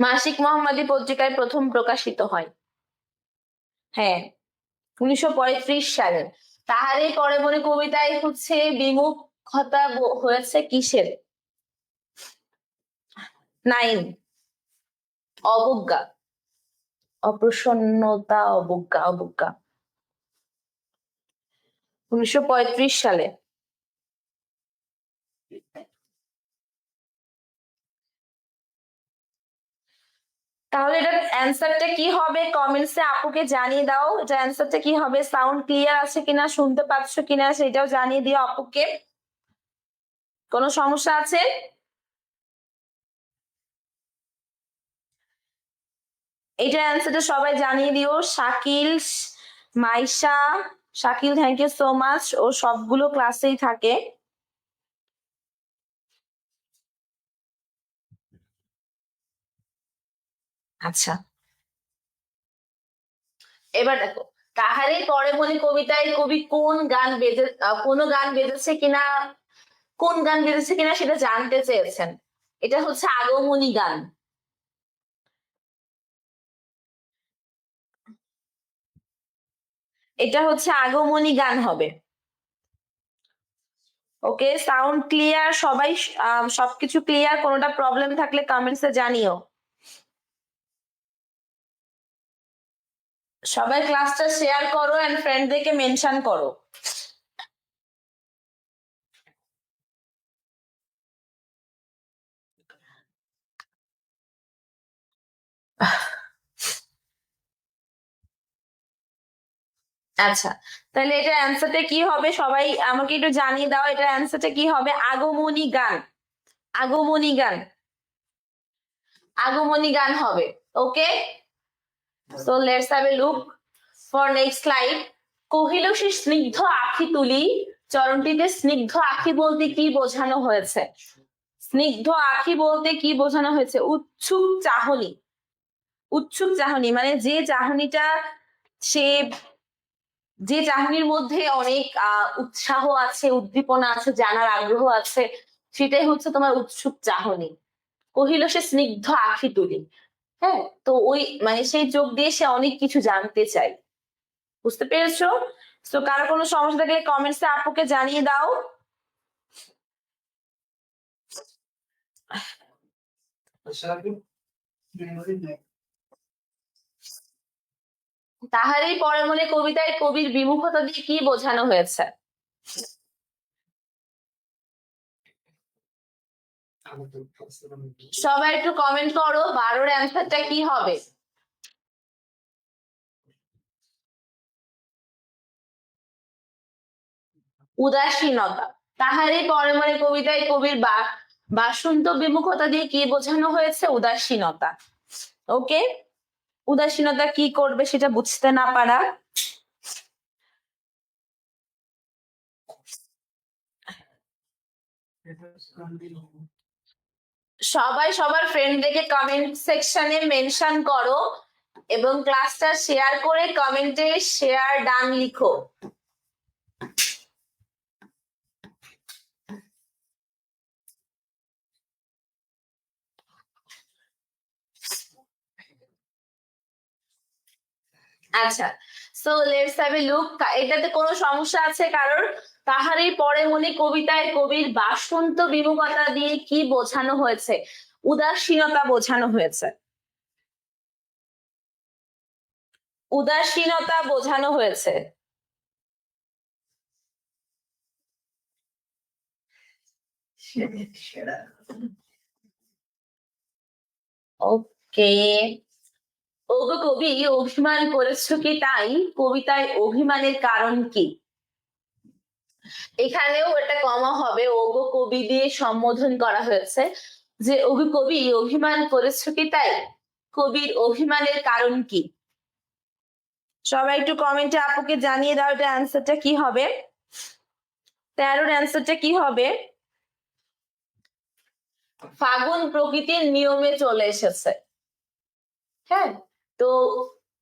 মাসিক মোহাম্মদী পত্রিকায় প্রথম প্রকাশিত হয়, হ্যাঁ, 1935 সালে। তাহারই পরে পরে কবিতায় হচ্ছে বিমুখতা হয়েছে কিসের? 9, অবজ্ঞা, অপ্রসন্নতা, অবজ্ঞা, অবজ্ঞা, 1935 সালে। তাহলে এটার অ্যান্সারটা কি হবে? কমেন্টসে আপুকে জানিয়ে দাও এটা অ্যান্সারটা কি হবে। সাউন্ড ক্লিয়ার আছে কিনা, শুনতে পাচ্ছ কিনা সেটাও জানিয়ে দিও আপুকে। কোনো সমস্যা আছে? এটার অ্যান্সারটা সবাই জানিয়ে দিও। Shakil, Maisha, Shakil thank you so much, ও সবগুলো ক্লাসেই থাকে। আচ্ছা, এবার দেখো, তাহারই পরে মনে কবিতায় কবি কোন গান বেজে, কোন গান বেজেছে কিনা, কোন গান বেজেছে কিনা সেটা জানতে চেয়েছেন। এটা হচ্ছে আগমনী গান। এটা হচ্ছে আগমনী গান হবে। ওকে, সাউন্ড ক্লিয়ার, সবাই সবকিছু ক্লিয়ার? কোনোটা প্রবলেম থাকলে কমেন্টসে জানিও। সবাই ক্লাসটা শেয়ার করো এন্ড ফ্রেন্ডদেরকে মেনশন করো। আচ্ছা, তাহলে এটার অ্যান্সারটা কি হবে সবাই আমাকে একটু জানিয়ে দাও, এটার অ্যান্সারটা কি হবে? আগমনী গান, আগমনী গান, আগমনী গান হবে। Okay, so let's have a look for next slide. কহিল সে স্নিগ্ধ আখি তুলি, চরণটিতে স্নিগ্ধ আখি বলতে কি বোঝানো হয়েছে? স্নিগ্ধ আখি বলতে কি বোঝানো হয়েছে? উৎসুক চাহনি, উৎসুক চাহনি মানে যে চাহনিটা, সে যে চাহনির মধ্যে অনেক উৎসাহ আছে, উদ্দীপনা আছে, জানার আগ্রহ আছে, সেটাই হচ্ছে তোমার উৎসুক চাহনি। কহিল সে স্নিগ্ধ আখি তুলি, হ্যাঁ, তো ওই মানে সেই চোখ দিয়ে সে অনেক কিছু জানতে চায়। বুঝতে পেরেছো? তো কারো কোনো সমস্যা থাকলে কমেন্টসে আপুকে জানিয়ে দাও। তাহারই পরে মনে কবিতায় কবির বিমুখতা দিয়ে কি বোঝানো হয়েছে? সবাই একটু কমেন্ট করো 12-এর অ্যান্সারটা কি হবে? উদাসীনতা। তাহারই পরে মনে কবিতায় কবির বাসন্ত বিমুখতা দিয়ে কি বোঝানো হয়েছে? উদাসীনতা। ওকে, উদাসীনতা কি করবে সেটা বুঝতে না পারা। সবাই সবার ফ্রেন্ডদেরকে কমেন্ট সেকশনে মেনশন করো এবং ক্লাসটা শেয়ার করে কমেন্টে শেয়ার ডান লিখো। আচ্ছা, so let's have a look. এটাতে কোনো সমস্যা আছে কারোর? তাহারই পরে মনে কবিতায় কবির বাসন্ত বিমুখতা দিয়ে কি বোঝানো হয়েছে? উদাসীনতা বোঝানো হয়েছে, উদাসীনতা বোঝানো হয়েছে। ওকে, ওগো কবি অভিমান করেছো কি তাই, কবিতায় অভিমানের কারণ কি? এখানেও একটা কমা হবে, ওগো কবি দিয়ে সম্বোধন করা হয়েছে যে ওগো কবি অভিমান করেছো কি তাই, কবির অভিমানের কারণ কি? সবাই একটু কমেন্টে আপুকে জানিয়ে দাও এটা অ্যান্সারটা কি হবে। 13-এর অ্যান্সারটা কি হবে? ফাগুন প্রকৃতির নিয়মে চলে এসেছে। হ্যাঁ, তো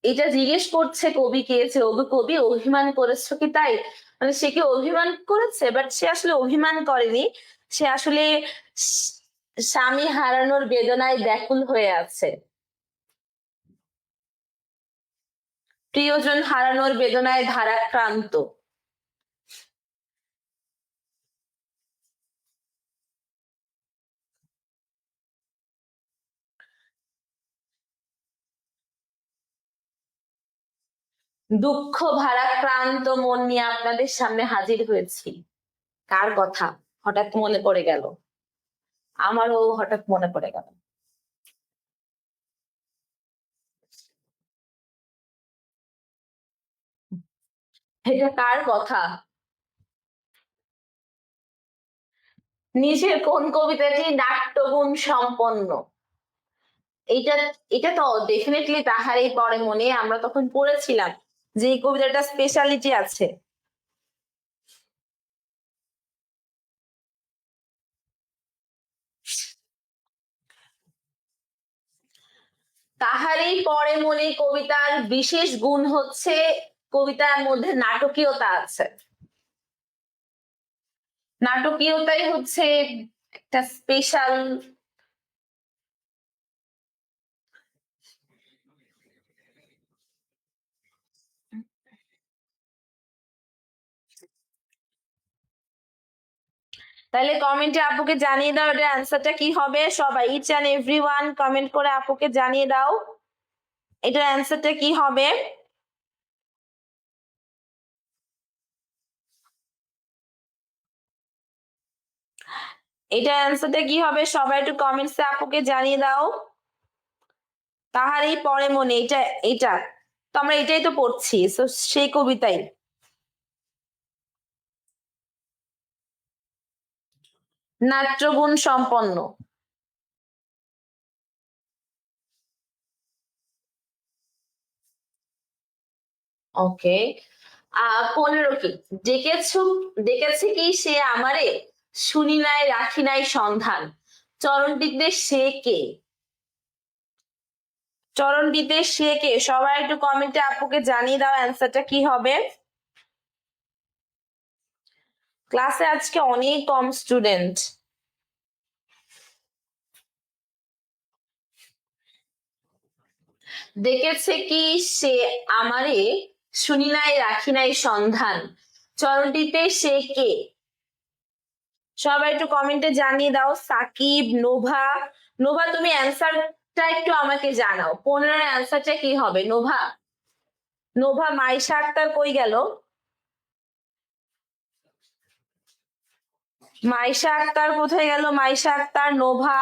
এটা জিজ্ঞেস করছে কবিকে যে ওগো কবি অভিমান করেছো কি তাই, মানে সে কি অভিমান করেছে? বাট সে আসলে অভিমান করেনি, সে আসলে স্বামী হারানোর বেদনায় ব্যাকুল হয়ে আছে, প্রিয়জন হারানোর বেদনায় ভারাক্রান্ত। দুঃখ ভারাক্রান্ত মন নিয়ে আপনাদের সামনে হাজির হয়েছি। কার কথা হঠাৎ মনে পড়ে গেল? আমারও হঠাৎ মনে পড়ে গেল। এটা কার কথা? নিচের কোন কবিতাটি নাট্যগুণ সম্পন্ন? এটা এটা তো ডেফিনেটলি তাহারই পরে মনে, আমরা তখন পড়েছিলাম যে এই কবিতাটা স্পেশালিটি আছে। তাহারই পরে মনে কবিতার বিশেষ গুণ হচ্ছে কবিতার মধ্যে নাটকীয়তা আছে। নাটকীয়তাই হচ্ছে একটা স্পেশাল। তাহলে কমেন্টে আপুকে জানিয়ে দাও এটার অ্যান্সারটা কি হবে। সবাই ইচ অ্যান্ড এভরিওয়ান কমেন্ট করে আপুকে জানিয়ে দাও এটার অ্যান্সারটা কি হবে। এটার অ্যান্সারটা কি হবে সবাই একটু কমেন্টসে আপুকে জানিয়ে দাও। তাহারই পরে মনে, এটা এটা তো আমরা এটাই তো পড়ছি, তো সেই কবিতাই। নাট্যগুণ সম্পন্ন। ওকে। 15 কি, ডেকেছে কি সে আমারে, শুনি নাই রাখি নাই সন্ধান, চরণটিতে সে কে? চরণটিতে সে কে? সবাই একটু কমেন্টে আপুকে জানিয়ে দাও অ্যান্সারটা কি হবে। ক্লাসে আজকে অনেক কম স্টুডেন্ট। ডেকেছে কি সে আমারে, শুনি নাই রাখি নাই সন্ধান, চরণটিতে সে কে? সবাই একটু কমেন্টে জানিয়ে দাও। সাকিব, নোভা। নোভা তুমি অ্যান্সারটা একটু আমাকে জানাও, 15 অ্যান্সারটা কি হবে নোভা? নোভা, মাইশা আক্তার কই গেল? মাইশা আক্তার কোথায় গেল? মাইশা আক্তার, নোভা,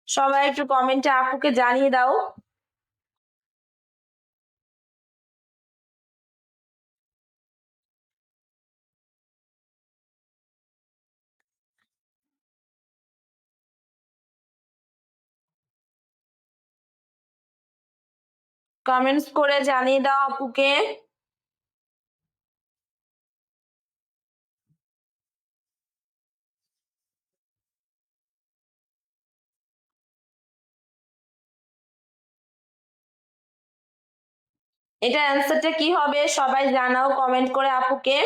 সবাই একটু কমেন্টে আপুকে জানিয়ে দাও। কমেন্টস করে জানিয়ে দাও আপুকে। এটা অ্যান্সারটা কি হবে সবাই জানাও কমেন্ট করে আপুকে।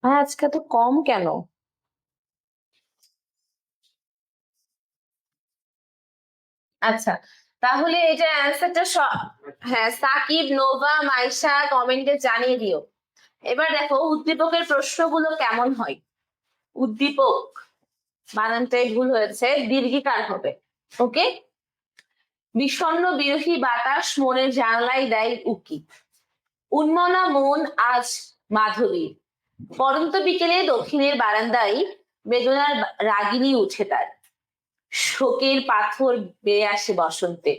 আজকে তো কম কেন? আচ্ছা, তাহলে এটা অ্যান্সারটা হ্যাঁ, সাকিব, নোভা, মাইশা কমেন্টে জানিয়ে দিও। এবার দেখো উদ্দীপকের প্রশ্নগুলো কেমন হয়। উদ্দীপক বানানটাই ভুল হয়েছে, দীর্ঘিকার হবে। ওকে। বিষণ্ণ বিরহী বাতাস মনের জানলায় দেয় উকি, উন্মনা মন আজ মাধবী, পরন্ত বিকেলে দক্ষিণের বারান্দায় বেদনার রাগিনী উঠে তার, শোকের পাথর বেয়ে আসে বসন্তে,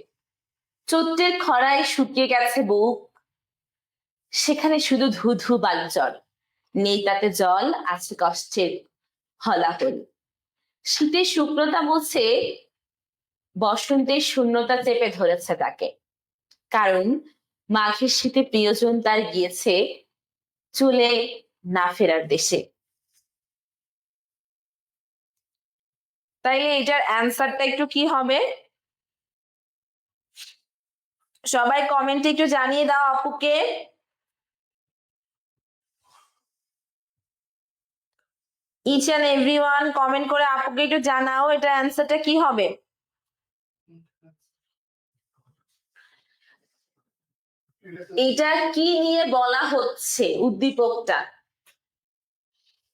চৈত্রের খরায় শুকিয়ে গেছে বুক, সেখানে শুধু ধু ধু বালু জল, নেই তাতে জল, আছে কষ্টের হলাহল, শীতের শুকনোতা মুছে বসন্তের শূন্যতা চেপে ধরেছে তাকে, কারণ মাঘের শীতে প্রিয়জন তার গিয়েছে চলে না ফেরার দেশে। তাইলে এটার অ্যান্সারটা একটু কি হবে সবাই কমেন্টে একটু জানিয়ে দাও আপুকে। ইচ এন্ড এভরিওয়ান কমেন্ট করে আপুকে একটু জানাও এটা অ্যান্সারটা কি হবে। এটা কি নিয়ে বলা হচ্ছে উদ্দীপকটা?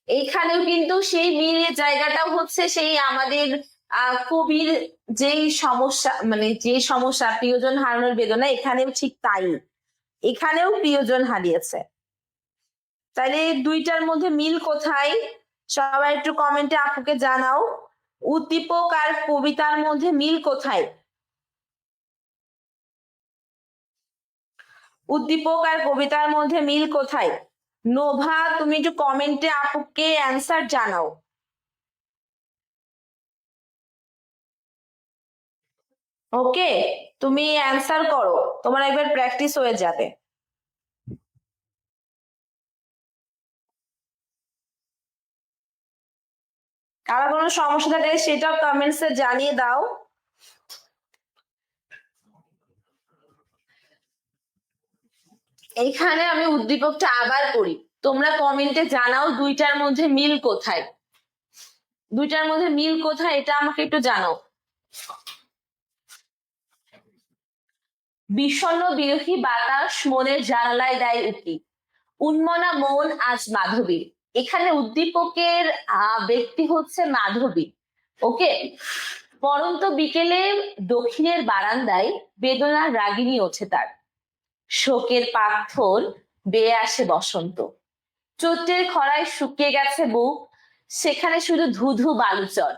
এখানেও কিন্তু সেই মিলের জায়গাটাও হচ্ছে সেই আমাদের কবির যেই সমস্যা, মানে যে সমস্যা প্রিয়জন হারানোর বেদনা, এখানেও ঠিক তাই, এখানেও প্রিয়জন হারিয়েছে। তাহলে দুইটার মধ্যে মিল কোথায় সবাই একটু কমেন্টে আপুকে জানাও। উদ্দীপক আর কবিতার মধ্যে মিল কোথায়? উদ্দীপক আর কবিতার মধ্যে মিল কোথায়? নোভা তুমি একটু কমেন্টে আপুকে অ্যান্সার জানাও। ওকে, তুমি অ্যান্সার করো, তোমার একবার প্র্যাকটিস হয়ে যাবে। কারো কোনো সমস্যা থাকলে সেটাও কমেন্টসে জানিয়ে দাও। এইখানে আমি উদ্দীপকটা আবার করি, তোমরা কমেন্টে জানাও দুইটার মধ্যে মিল কোথায়, দুইটার মধ্যে মিল কোথায় এটা আমাকে একটু জানাও। বিষণ্ণ বিরহী বাতাস মনের জানালায় দেয় উকি, উন্মনা মন আজ মাধবী, এখানে উদ্দীপকের ব্যক্তি হচ্ছে মাধবী। ওকে। পরন্ত বিকেলে দক্ষিণের বারান্দায় বেদনার রাগিনী ওঠে তার, শোকের পাথর বেয়ে আসে বসন্ত। চৈত্রের খরায় শুকিয়ে গেছে বুক, সেখানে শুধু ধুধু বালুচর,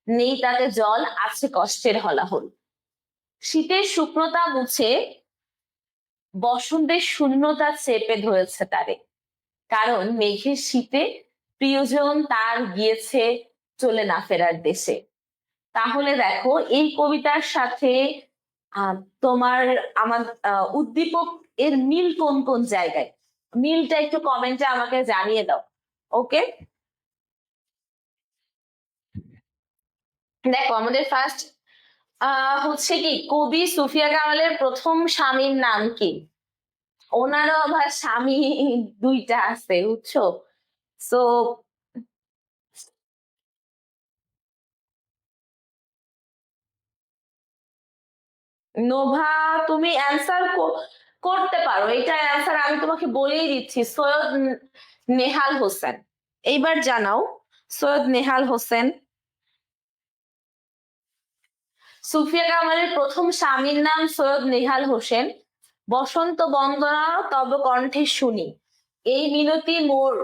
নেই তাতে জল, আছে কষ্টের হলাহল। শীতের শুকনোতা মুছে বসন্তের শূন্যতা চেপে ধরেছে তারে, কারণ মেঘের শীতে প্রিয়জন তার গিয়েছে চলে না ফেরার দেশে। তাহলে দেখো এই কবিতার সাথে তোমার আমার উদ্দীপক এর মিল কোন কোন জায়গায়, মিলটা একটু কমেন্টে আমাকে জানিয়ে দাও। ওকে, দেখো আমাদের ফার্স্ট হচ্ছে কি, কবি সুফিয়া কামালের প্রথম স্বামীর নাম কি? ওনারও আবার স্বামী দুইটা আছে বুঝছো। সো নোভা, তুমি অ্যান্সার করতে পারো, এটা অ্যান্সার আমি তোমাকে বলেই দিচ্ছি, সৈয়দ নেহাল হোসেন। এইবার জানাও, সৈয়দ নেহাল হোসেন। সুফিয়া কামালের প্রথম স্বামীর নাম সৈয়দ নেহাল হোসেন। বসন্ত বন্দনা তব কণ্ঠে শুনি, এই মিনতি মোর,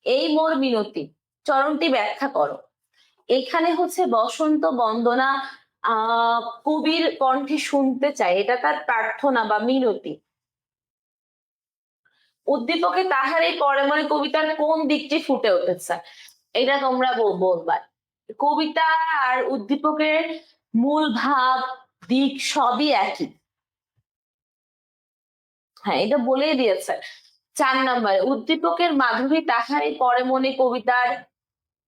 এই মোর মিনতি, চরণটি ব্যাখ্যা করো। এখানে হচ্ছে বসন্ত বন্দনা কবির কণ্ঠে শুনতে চাই, এটা তার প্রার্থনা বা মিনতি। উদ্দীপকে তাহার এই পরে মনে কবিতার কোন দিকটি ফুটে উঠেছে, এটা তোমরা বলবা। কবিতা আর উদ্দীপকের মূল ভাব দিক সবই একই। হ্যাঁ, এটা বলেই দিয়েছে। 4 নম্বরে উদ্দীপকের মাধুরী তাহারই পরে মনে কবিতার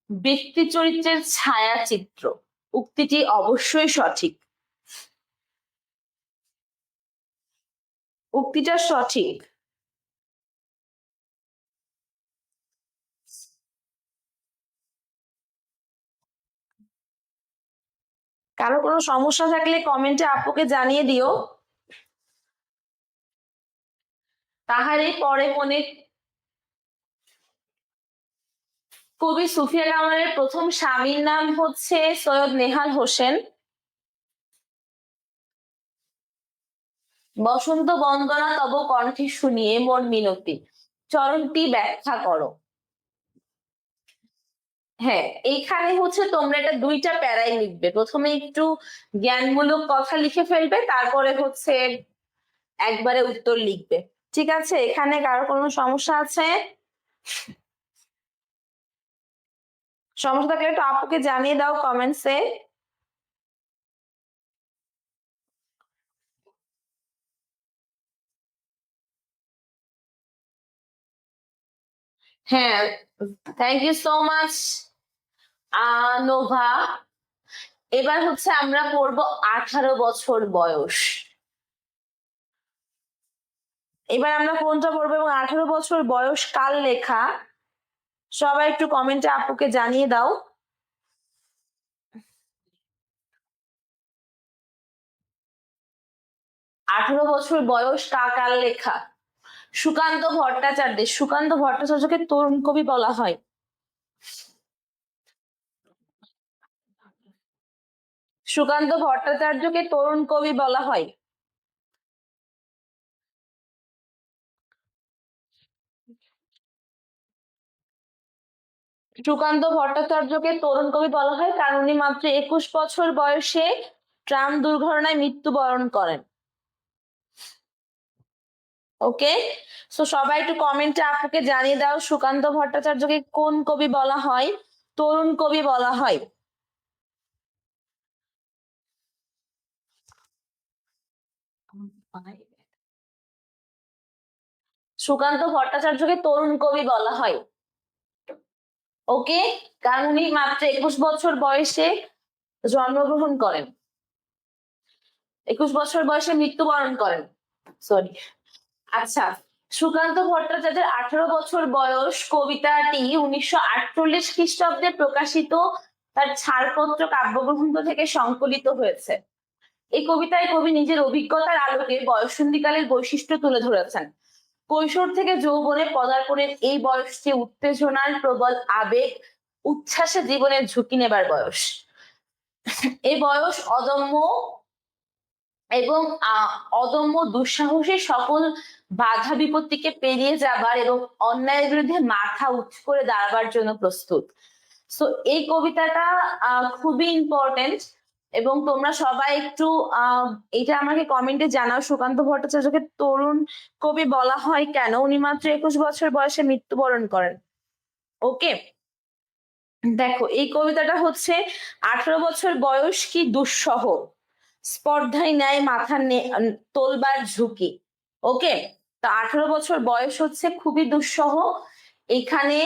ব্যক্তি চরিত্রের ছায়াচিত্র, উক্তিটি অবশ্যই সঠিক, উক্তিটা সঠিক। কারো কোনো সমস্যা থাকলে কমেন্টে আপুকে জানিয়ে দিও। তাহারই পরে মনে কবি সুফিয়া কামালের প্রথম স্বামীর নাম হচ্ছে সৈয়দ নেহাল হোসেন। বসন্ত বন্দনা তব কণ্ঠে শুনিয়ে মোর মিনতি, চরণটি ব্যাখ্যা করো। হ্যাঁ, এইখানে হচ্ছে তোমরা এটা দুইটা প্যারাই লিখবে, প্রথমে একটু জ্ঞানমূলক কথা লিখে ফেলবে, তারপরে হচ্ছে একবারে উত্তর লিখবে। ঠিক আছে, এখানে কারো কোনো সমস্যা আছে? সমস্যা থাকলে একটু আপুকে জানিয়ে দাও কমেন্টসে। হ্যাঁ, thank you so much Nova. এবার হচ্ছে আমরা পড়বো 18 বছর বয়স। এবার আমরা কোনটা পড়বো এবং 18 বছর বয়স কার লেখা, সবাই একটু কমেন্টে আপুকে জানিয়ে দাও। 18 বছর বয়স কার লেখা? সুকান্ত ভট্টাচার্যের। সুকান্ত ভট্টাচার্যকে তরুণ কবি বলা হয়। সুকান্ত ভট্টাচার্যকে তরুণ কবি বলা হয়। সুকান্ত ভট্টাচার্যকে তরুণ কবি বলা হয় কারণ উনি মাত্র 21 বছর বয়সে ট্রাম দুর্ঘটনায় মৃত্যুবরণ করেন। ওকে, সো সবাই একটু কমেন্টে আপুকে জানিয়ে দাও সুকান্ত ভট্টাচার্যকে কোন কবি বলা হয়? তরুণ কবি বলা হয়। সুকান্ত ভট্টাচার্যকে তরুণ কবি বলা হয়। ওকে, কারণ উনি মাত্র 21 বছর বয়সে জন্মগ্রহণ করেন, 21 বছর বয়সে মৃত্যুবরণ করেন, সরি। আচ্ছা, সুকান্ত ভট্টাচার্যের 18 বছর বয়স কবিতাটি 1948 খ্রিস্টাব্দে প্রকাশিত তার ছাড়পত্র কাব্যগ্রন্থ থেকে সংকলিত হয়েছে। এই কবিতায় কবি নিজের অভিজ্ঞতার আলোকে বয়ঃসন্ধিকালের বৈশিষ্ট্য তুলে ধরেছেন। কৈশোর থেকে যৌবনে পদার্পণের এই বয়সটি উত্তেজনার প্রবল আবেগ উচ্ছ্বাসে জীবনের ঝুঁকি নেবার বয়স। এই বয়স অদম্য এবং অদম্য দুঃসাহসী সকল বাধা বিপত্তিকে পেরিয়ে যাবার এবং অন্যায়ের বিরুদ্ধে মাথা উঁচু করে দাঁড়াবার জন্য প্রস্তুত। সো এই কবিতাটা খুবই ইম্পর্টেন্ট, এবং তোমরা সবাই একটু এটা আমাকে কমেন্টে জানাও, সুকান্ত ভট্টাচার্যকে তরুণ কবি বলা হয় কেন? উনি মাত্র 21 বছর বয়সে মৃত্যুবরণ করেন। ওকে, দেখো এই কবিতাটা হচ্ছে 18 বছর বয়স কি দুঃসহ, স্পর্ধায় নেয় মাথা তোলবার ঝুঁকি। ওকে, তো 18 বছর বয়স হচ্ছে খুবই দুঃসহ। এখানে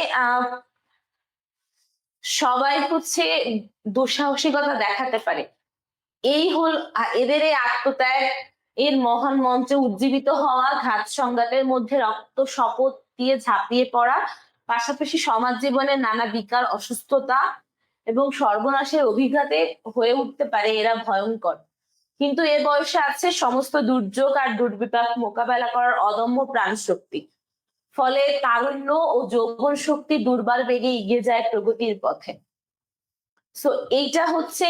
সবাই হচ্ছে দুঃসাহসিকতা দেখাতে পারে, এই হল এদের এই আত্মত্যাগ, এর মহান মঞ্চে উজ্জীবিত হওয়া, ঘাত সংঘাতের মধ্যে রক্ত শপথ দিয়ে ঝাঁপিয়ে পড়া, পাশাপাশি সমাজ জীবনের নানা বিকার, অসুস্থতা এবং সর্বনাশের অভিঘাতে হয়ে উঠতে পারে এরা ভয়ঙ্কর। কিন্তু এ বয়সে আছে সমস্ত দুর্যোগ আর দুর্বিপাক মোকাবেলা করার অদম্য প্রাণ শক্তি। ফলে তারুণ্য ও যৌবন শক্তি দুর্বার বেগে এগিয়ে যায় প্রগতির পথে। সো এইটা হচ্ছে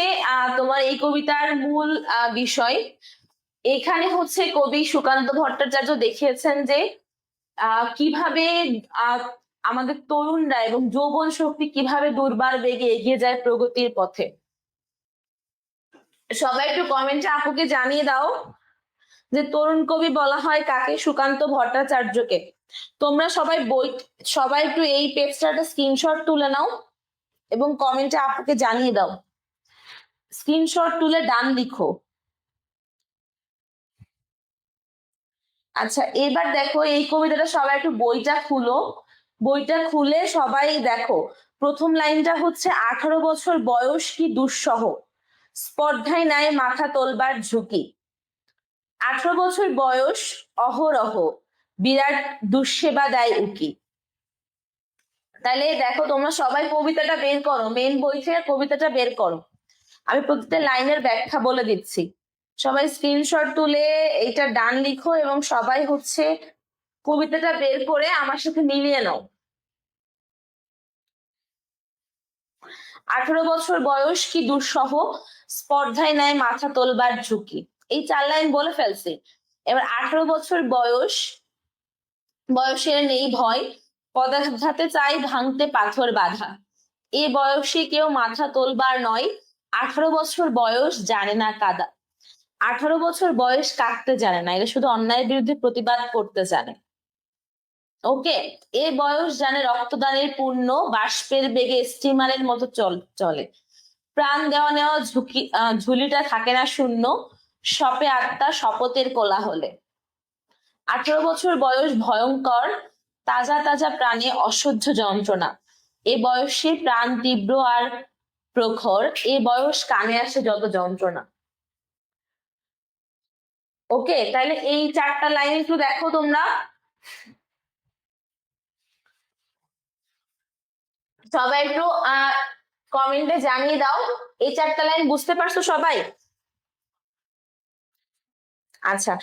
তোমার এই কবিতার মূল বিষয়। এখানে হচ্ছে কবি সুকান্ত ভট্টাচার্য দেখিয়েছেন যে কিভাবে আমাদের তরুণরা এবং যৌবন শক্তি কিভাবে দুর্বার বেগে এগিয়ে যায় প্রগতির পথে। সবাই একটু কমেন্টে আপুকে জানিয়ে দাও যে তরুণ কবি বলা হয় কাকে? সুকান্ত ভট্টাচার্যকে। তোমরা সবাই একটু এই পেজটাতে স্ক্রিনশট তুলে নাও এবং কমেন্টে আপুকে জানিয়ে দাও। স্ক্রিনশট তুলে ডান লিখো। আচ্ছা, এবার দেখো এই কবিতাটা সবাই একটু বইটা খুলো, বইটা খুলে সবাই দেখো প্রথম লাইনটা হচ্ছে 18 বছর বয়স কি দুঃসহ, স্পর্ধায় নেয় মাথা তোলবার ঝুঁকি। 18 বছর বয়স অহরহ বিরাট দুঃসেবা দেয় উকি। তাহলে দেখো তোমরা সবাই কবিতাটা বের করো, মেন বই থেকে কবিতাটা বের করো। আমি প্রত্যেকটা লাইনের ব্যাখ্যা বলে দিচ্ছি, সবাই স্ক্রিনশট তুলে এইটা ডান লিখো এবং সবাই হচ্ছে কবিতাটা বের করে আমার সাথে মিলিয়ে নাও। 18 বছর বয়স কি দুঃসহ, স্পর্ধায় নেয় মাথা তোলবার ঝুঁকি। এই 4 লাইন বলে ফেলছি। এবার 18 বছর বয়সের নেই ভয়, পদাঘাতে চাই ভাঙতে পাথর বাধা। এ বয়সে কেউ মাথা তোলবার নয়, 18 বছর বয়স জানে না কাদা। 18 বছর বয়স কাটতে জানে না, এটা শুধু অন্যায়ের বিরুদ্ধে প্রতিবাদ করতে জানে। ওকে, এ বয়স জানে রক্তদানের পূর্ণ, বাষ্পের বেগে স্টিমারের মতো চলে। প্রাণ দেওয়া নেওয়া ঝুলিটা থাকে না শূন্য, সপে আত্মা শপথের কোলাহলে। 18 বছর বয়স ভয়ঙ্কর, তাজা তাজা প্রাণে অসহ্য যন্ত্রণা। এ বয়সে প্রাণ তীব্র আর প্রখর, এ বয়স কানে আসে যত যন্ত্রণা। ওকে, তাহলে এই 4টা লাইন একটু দেখো তোমরা, সবাই একটু কমেন্টে জানিয়ে দাও এই 4টা লাইন বুঝতে পারছো সবাই? আচ্ছা,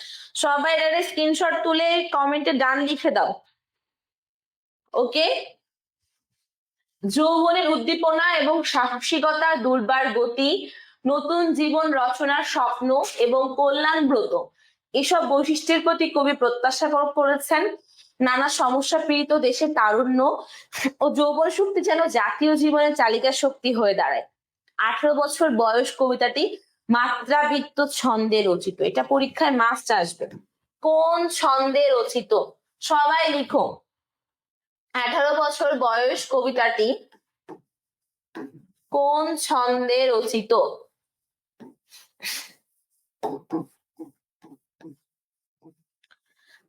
সবাই এর স্ক্রিনশট তুলে কমেন্টে ডান লিখে দাও। ওকে, যৌবনের উদ্দীপনা এবং সাহসিকতা, দুর্বার গতি, নতুন জীবন রচনার স্বপ্ন এবং কল্যাণ ব্রত, এসব বৈশিষ্ট্যের প্রতি কবি প্রত্যাশা করেছেন। নানা সমস্যা পীড়িত দেশে তারুণ্য ও যৌবন শক্তি যেন জাতীয় জীবনের চালিকা শক্তি হয়ে দাঁড়ায়। 18 বছর বয়স কবিতাটি মাত্রাবৃত্ত ছন্দে রচিত। এটা পরীক্ষায় মাস্ট আসবে। কোন ছন্দে রচিত? সবাই লিখো। 18 বছর বয়স কবিতাটি কোন ছন্দে রচিত?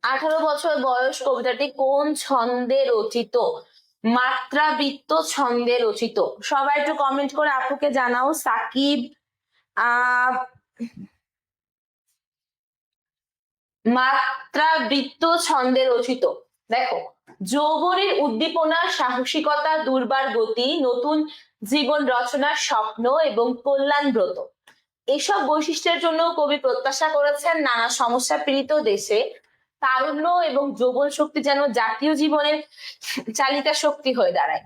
18 বছর বয়স কবিতাটি কোন ছন্দে রচিত? মাত্রাবৃত্ত ছন্দে রচিত। সবাই একটু কমেন্ট করে আপুকে জানাও। সাকিব, মাত্রাবৃত্ত ছন্দে রচিত। দেখো, যৌবনের উদ্দীপনা, সাহসিকতা, দুর্বার গতি, নতুন জীবন রচনার স্বপ্ন এবং কল্যাণ ব্রত, এসব বৈশিষ্ট্যের জন্য কবি প্রত্যাশা করেছেন নানা সমস্যা পীড়িত দেশে তারুণ্য এবং যৌবন শক্তি যেন জাতীয় জীবনের চালিকা শক্তি হয়ে দাঁড়ায়।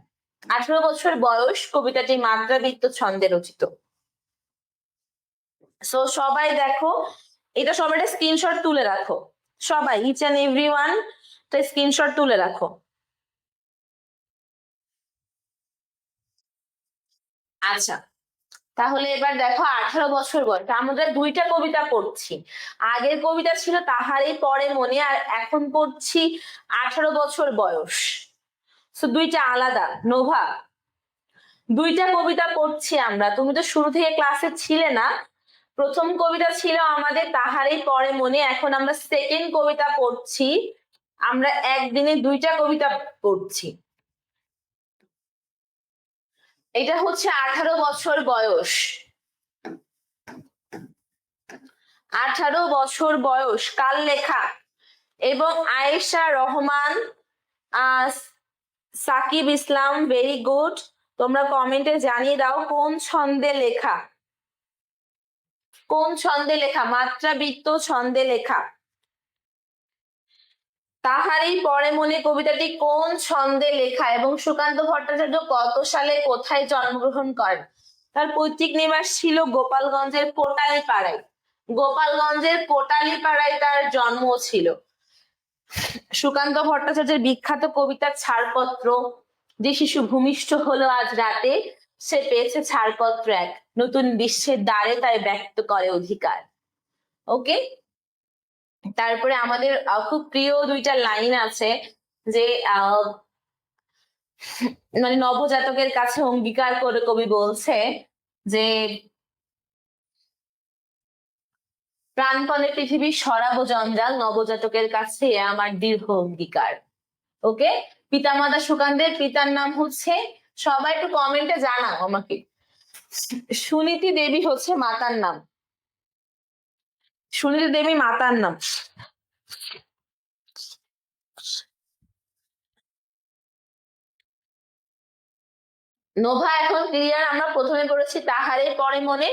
18 বছর বয়স কবিতাটি মাত্রাবৃত্ত ছন্দে রচিত। সো সবাই দেখো এটা সবাই একটা স্ক্রিনশট তুলে রাখো, সবাই ইচ অ্যান্ড এভরিওয়ান তো স্ক্রিনশট তুলে রাখো। আচ্ছা, তাহলে এবার দেখো 18 বছর বয়স, আমরা দুইটা কবিতা পড়ছি। আগের কবিতা ছিল তাহারই পরে মনে, আর এখন পড়ছি 18 বছর বয়স। তো দুইটা আলাদা। নোভা, দুইটা কবিতা পড়ছি আমরা, তুমি তো শুরু থেকে ক্লাসে ছিলে না। প্রথম কবিতা ছিল আমাদের তাহারই পরে মনে, এখন আমরা সেকেন্ড কবিতা পড়ছি। আমরা একদিনে দুইটা কবিতা পড়ছি। এটা হচ্ছে 18 বছর বয়স, 18 বছর বয়স, কার লেখা? এবং আয়েশা রহমান, সাকিব ইসলাম, ভেরি গুড। তোমরা কমেন্টে জানিয়ে দাও কোন ছন্দে লেখা, কোন ছন্দে লেখা, মাত্রাবৃত্ত ছন্দে লেখা। তাহারই পরে মনে কবিতাটি কোন ছন্দে লেখা এবং সুকান্ত ভট্টাচার্য কত সালে কোথায় জন্মগ্রহণ করেন? তার পৈতৃক নিবাস ছিল গোপালগঞ্জের কোটালীপাড়ায়, গোপালগঞ্জের কোটালীপাড়ায় তার জন্ম ছিল। সুকান্ত ভট্টাচার্যের বিখ্যাত কবিতা ছাড়পত্র, যে শিশু ভূমিষ্ঠ হলো আজ রাতে, সে পেয়েছে ছাড়পত্র এক, নতুন বিশ্বের দ্বারে তাই ব্যক্ত করে অধিকার। ওকে, তারপরে আমাদের খুব প্রিয় দুইটা লাইন আছে, যে মানে নবজাতকের কাছে অঙ্গীকার করে কবি বলছে যে প্রাণপণে পৃথিবীর সরাবো জঞ্জাল, নবজাতকের কাছে আমার দীর্ঘ অঙ্গীকার। ওকে, পিতামাতা সুকান্তের পিতার নাম হচ্ছে, সবাই একটু কমেন্টে জানাও আমাকে, সুনীতি দেবী হচ্ছে মাতার নাম, সুনীতি দেবী মাতার নাম। নোভা এখন ক্লিয়ার? আমরা প্রথমে পড়েছি তাহারে পরে মনে,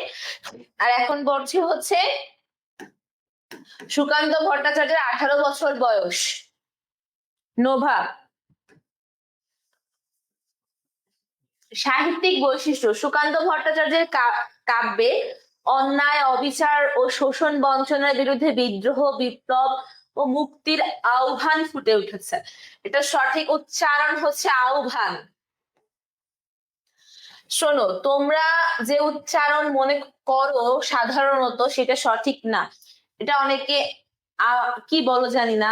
আর এখন পড়ছি হচ্ছে সুকান্ত ভট্টাচার্যের 18 বছর বয়স। নোভা, সাহিত্যিক বৈশিষ্ট্য, সুকান্ত ভট্টাচার্যের কাব্যে অন্যায়, অবিচার ও শোষণ বঞ্চনার বিরুদ্ধে বিদ্রোহ, বিপ্লব ও মুক্তির আহ্বান ফুটে উঠেছে। এটা সঠিক উচ্চারণ হচ্ছে আহ্বান। শোনো, তোমরা যে উচ্চারণ মনে করো সাধারণত সেটা সঠিক না, এটা অনেকে কি বলো জানি না,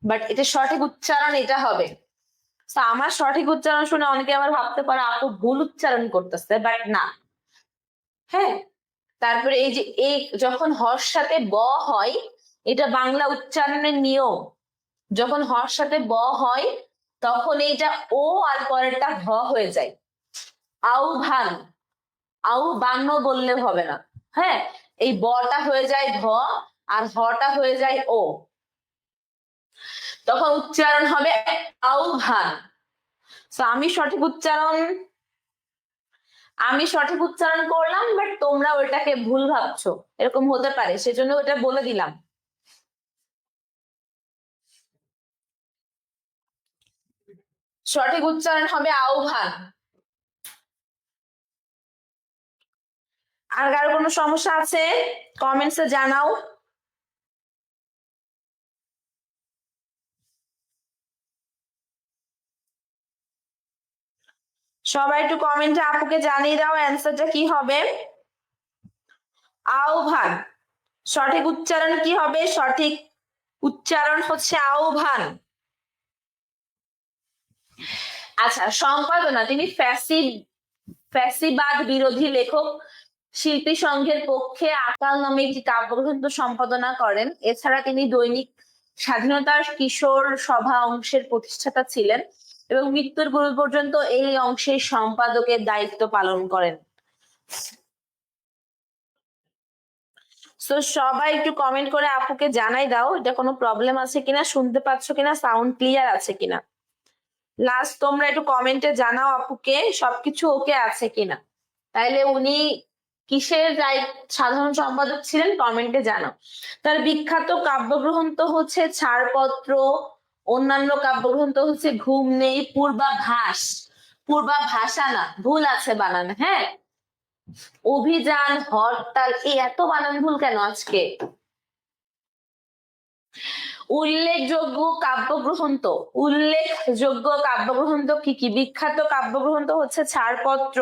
বাট এটা সঠিক উচ্চারণ এটা হবে। আমার সঠিক উচ্চারণ শুনে অনেকে আবার ভাবতে পারে আপু ভুল উচ্চারণ করতেছে, বাট না। হ্যাঁ, তারপরে এই যে এই যখন হর্ষ সাথে ব হয়, এটা বাংলা উচ্চারণের নিয়ম, যখন হর্ষ সাথে ব হয় তখন এইটা ও আর পরেরটা ভ হয়ে যায়। আহ্বান, আহ্বান বললে হবে না। হ্যাঁ, এই বটা হয়ে যায় ভ আর হটা হয়ে যায় ও, তখন উচ্চারণ হবে আহ্বান। আমি সঠিক উচ্চারণ করলাম, বাট তোমরা ওইটাকে ভুল ভাবছো, এরকম হতে পারে, সেজন্য ওটা বলে দিলাম। সঠিক উচ্চারণ হবে আহ্বান। আর কারো কোনো সমস্যা আছে কমেন্টসে জানাও। সবাই একটু কমেন্টে আপুকে জানিয়ে দাও অ্যান্সারটা কি হবে। আহ্বান, সঠিক উচ্চারণ কি হবে? সঠিক উচ্চারণ হচ্ছে আহ্বান। আচ্ছা, সম্পাদনা, তিনি ফ্যাসিবাদ বিরোধী লেখক শিল্পী সংঘের পক্ষে আকাল নামে একটি কাব্যগ্রন্থ সম্পাদনা করেন। এছাড়া তিনি দৈনিক স্বাধীনতার কিশোর সভা অংশের প্রতিষ্ঠাতা ছিলেন এবং মৃত্যুর পূর্ব পর্যন্ত এই অংশের সম্পাদকের দায়িত্ব পালন করেন। সবাই একটু কমেন্ট করে আপুকে জানাই দাও এটা কোনো প্রবলেম আছে কিনা, শুনতে পাচ্ছ কিনা, সাউন্ড ক্লিয়ার আছে কিনা। লাস্ট তোমরা একটু কমেন্টে জানাও আপুকে সবকিছু ওকে আছে কিনা, তাইলে উনি কিসের সাধারণ সম্পাদক ছিলেন কমেন্টে জানাও। তার বিখ্যাত কাব্যগ্রন্থ হচ্ছে ছাড়পত্র, অন্যান্য কাব্যগ্রন্থ হচ্ছে ঘুম নেই, পূর্বাভাস, পূর্বাভাসা না, ভুল আছে বানান। হ্যাঁ, অভিযান, হরতাল, এই এত বানান ভুল কেন আজকে? উল্লেখযোগ্য কাব্যগ্রন্থ, উল্লেখযোগ্য কাব্যগ্রন্থ কি কি? বিখ্যাত কাব্যগ্রন্থ হচ্ছে ছাড়পত্র,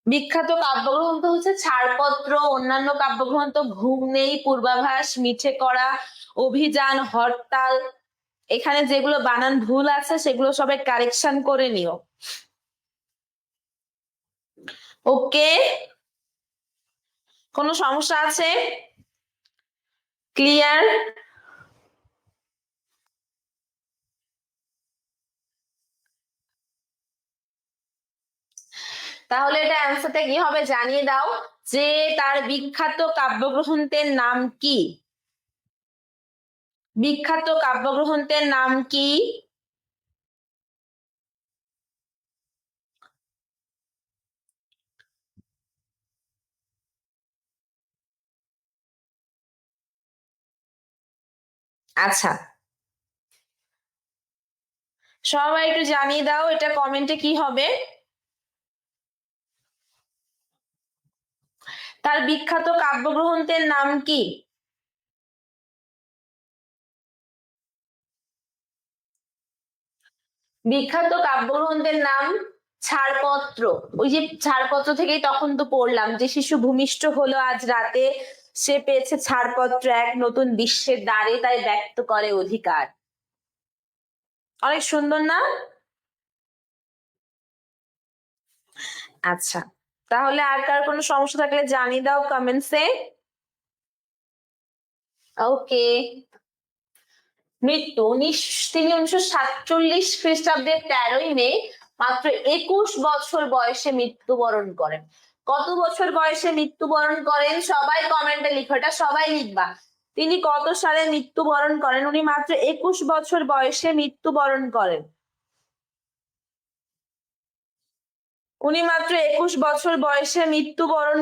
বিখ্যাত কাব্যগ্রন্থ হচ্ছে ছাড়পত্র। অন্যান্য কাব্যগ্রন্থ ঘুম নেই, পূর্বাভাস, মিঠে করা, অভিযান, হরতাল। এখানে যেগুলো বানান ভুল আছে সেগুলো সবাই কারেকশন করে নিও। ওকে, কোনো সমস্যা আছে? ক্লিয়ার? তাহলে এটা অ্যান্সারটা কি হবে জানিয়ে দাও, যে তার বিখ্যাত কাব্যগ্রন্থের নাম কি? বিখ্যাত কাব্যগ্রন্থের নাম কি? আচ্ছা, সবাই একটু জানিয়ে দাও এটা কমেন্টে কি হবে। তার বিখ্যাত কাব্যগ্রন্থের নাম কি? বিখ্যাত কাব্যগ্রন্থের নাম ছাড়পত্র। ওই যে ছাড়পত্র থেকেই তখন তো পড়লাম যে শিশু ভূমিষ্ঠ হলো আজ রাতে, সে পেয়েছে ছাড়পত্র এক নতুন বিশ্বের দ্বারে, তাই ব্যক্ত করে অধিকার। অনেক সুন্দর না? আচ্ছা, তাহলে আর কার কোনো সমস্যা থাকলে জানিয়ে দাও কমেন্টসে। ওকে, মৃত্যু তিনি 1947 খ্রিস্টাব্দে 13ই মে মাত্র 21 বছর বয়সে মৃত্যুবরণ করেন। কত বছর বয়সে মৃত্যুবরণ করেন? সবাই কমেন্টে লিখো, এটা সবাই লিখবা। তিনি কত সালে মৃত্যুবরণ করেন? উনি মাত্র 21 বছর বয়সে মৃত্যুবরণ করেন। উনি মাত্র 21 বছর বয়সে মৃত্যুবরণ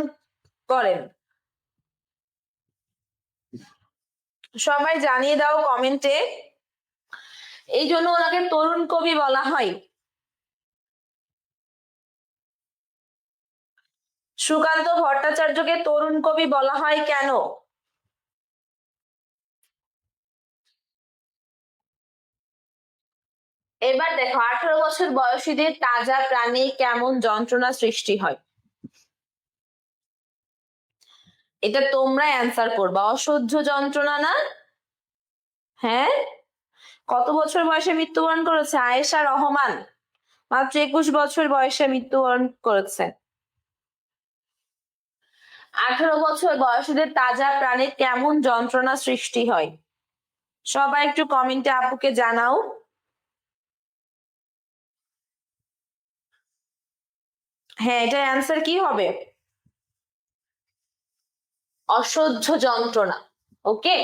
করেন। সবাই জানিয়ে দাও কমেন্টে। এই জন্য ওনাকে তরুণ কবি বলা হয়। সুকান্ত ভট্টাচার্যকে তরুণ কবি বলা হয় কেন? এবার দেখো, 18 বছর বয়সীদের তাজা প্রাণে কেমন যন্ত্রণা সৃষ্টি হয়? এটা তোমরা অ্যান্সার করবা। অসহ্য যন্ত্রণা না? হ্যাঁ, কত বছর বয়সে মৃত্যুবরণ করেছে? আয়েশা রহমান মাত্র 21 বছর বয়সে মৃত্যুবরণ করেছে। 18 বছর বয়সীদের তাজা প্রাণে কেমন যন্ত্রণা সৃষ্টি হয়? সবাই একটু কমেন্টে আপুকে জানাও। হ্যাঁ, এটা অ্যান্সার কি হবে? অসহ্য যন্ত্রণা। ওকে,